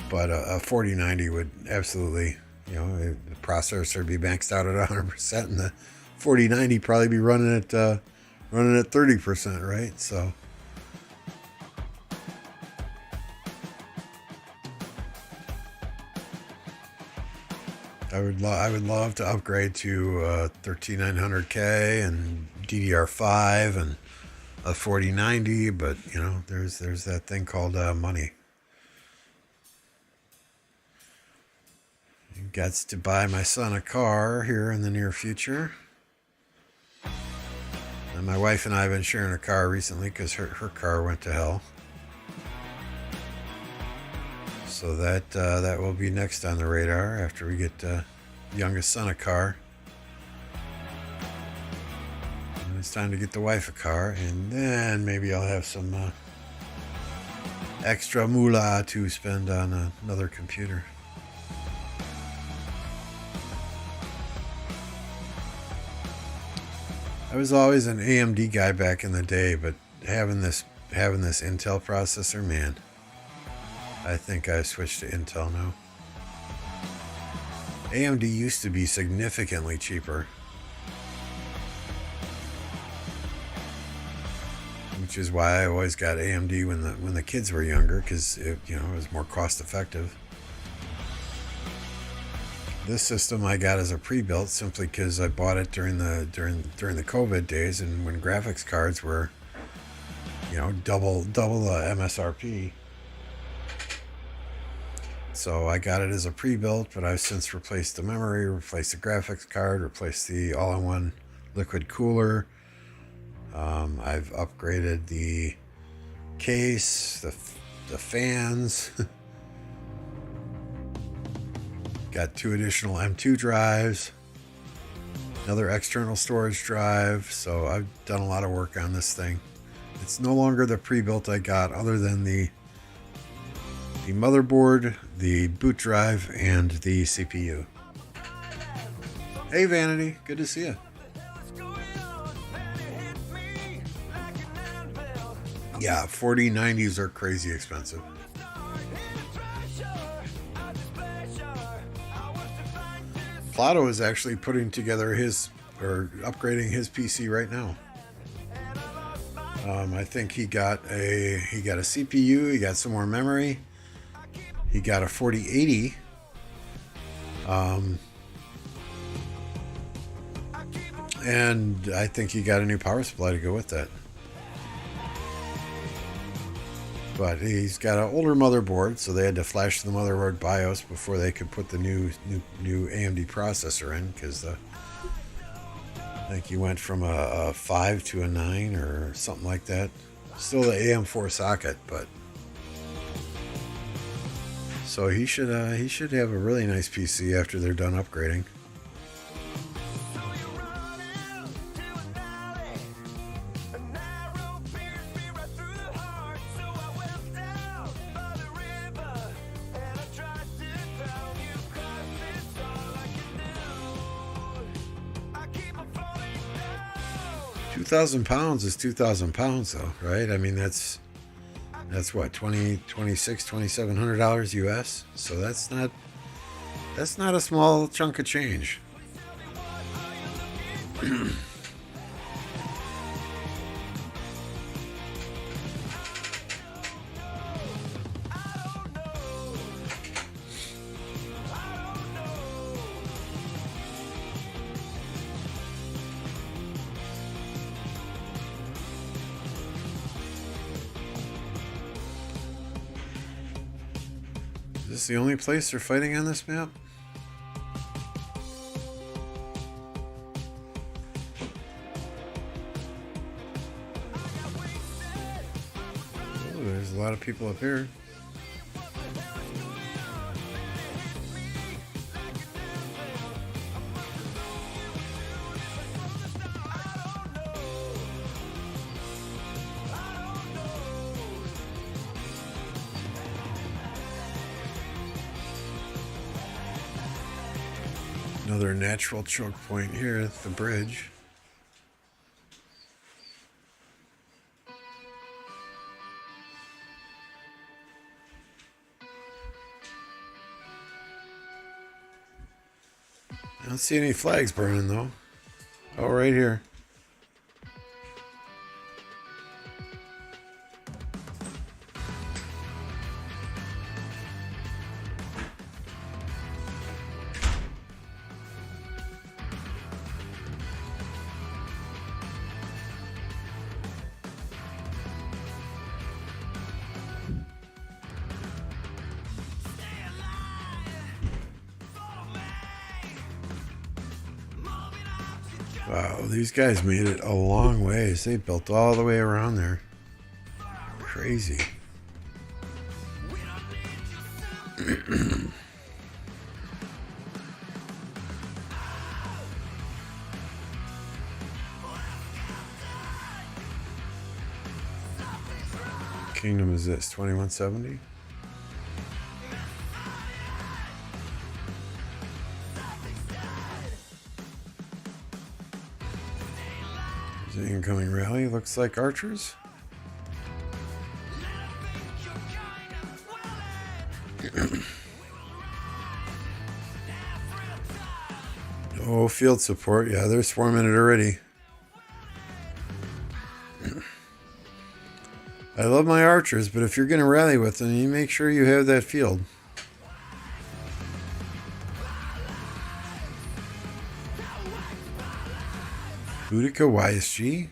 But a 4090 would absolutely, the processor would be maxed out at 100%, and the 4090 probably be running at 30%, right? So I would love to upgrade to 13900K and DDR5 and a 4090, but there's that thing called money. Got to buy my son a car here in the near future. And my wife and I have been sharing a car recently because her car went to hell. So that will be next on the radar after we get youngest son a car. And it's time to get the wife a car, and then maybe I'll have some extra moolah to spend on another computer. I was always an AMD guy back in the day, but having this Intel processor, man, I think I switched to Intel now. AMD used to be significantly cheaper, which is why I always got AMD when the kids were younger, because it was more cost effective. This system I got as a pre-built simply because I bought it during the COVID days, and when graphics cards were double the MSRP. So I got it as a pre-built, but I've since replaced the memory, replaced the graphics card, replaced the all-in-one liquid cooler. I've upgraded the case, the fans. Got 2 additional M2 drives, another external storage drive. So I've done a lot of work on this thing. It's no longer the pre-built I got, other than the motherboard, the boot drive, and the CPU. Hey, Vanity. Good to see you. Yeah, 4090s are crazy expensive. Plato is actually putting together his, or upgrading his PC right now. I think he got a CPU, he got some more memory, he got a 4080. And I think he got a new power supply to go with that. But he's got an older motherboard, so they had to flash the motherboard BIOS before they could put the new AMD processor in, because I think he went from a 5 to a 9 or something like that. Still the AM4 socket, but so he should have a really nice PC after they're done upgrading. £2,000 is £2,000 though, right? I mean, that's what, $2,700 US. So that's not a small chunk of change. Is this the only place they're fighting on this map? Oh, there's a lot of people up here. Another natural choke point here at the bridge. I don't see any flags burning though. Oh, right here. Wow, these guys made it a long ways. They built all the way around there. Crazy. Kingdom is this, 2170? The incoming rally looks like archers. Oh, field support. Yeah, they're swarming it already. I love my archers, but if you're going to rally with them, you make sure you have that field. Boudica YSG.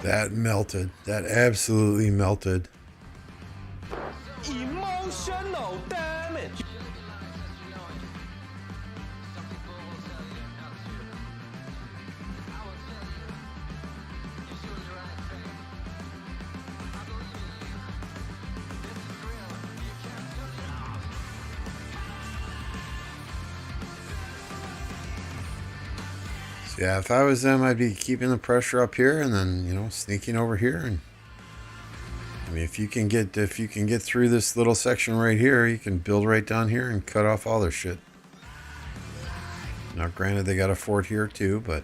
That melted. That absolutely melted. Emotional damage. Yeah, if I was them, I'd be keeping the pressure up here and then, sneaking over here and I mean, if you can get through this little section right here, you can build right down here and cut off all their shit. Now, granted, they got a fort here too, but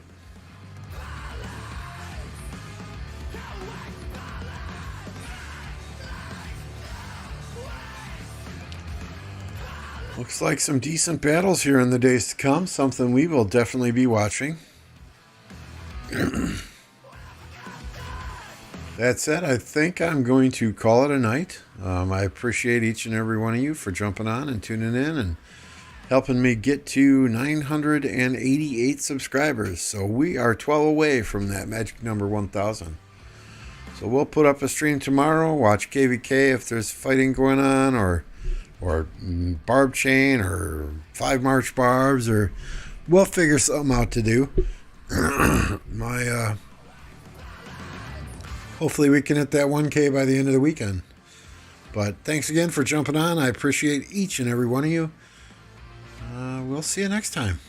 looks like some decent battles here in the days to come. Something we will definitely be watching. That said, I think I'm going to call it a night. I appreciate each and every one of you for jumping on and tuning in and helping me get to 988 subscribers. So we are 12 away from that magic number 1,000. So we'll put up a stream tomorrow, watch KVK if there's fighting going on, or barb chain, or 5 March barbs, or we'll figure something out to do. Hopefully we can hit that 1K by the end of the weekend. But thanks again for jumping on. I appreciate each and every one of you. We'll see you next time.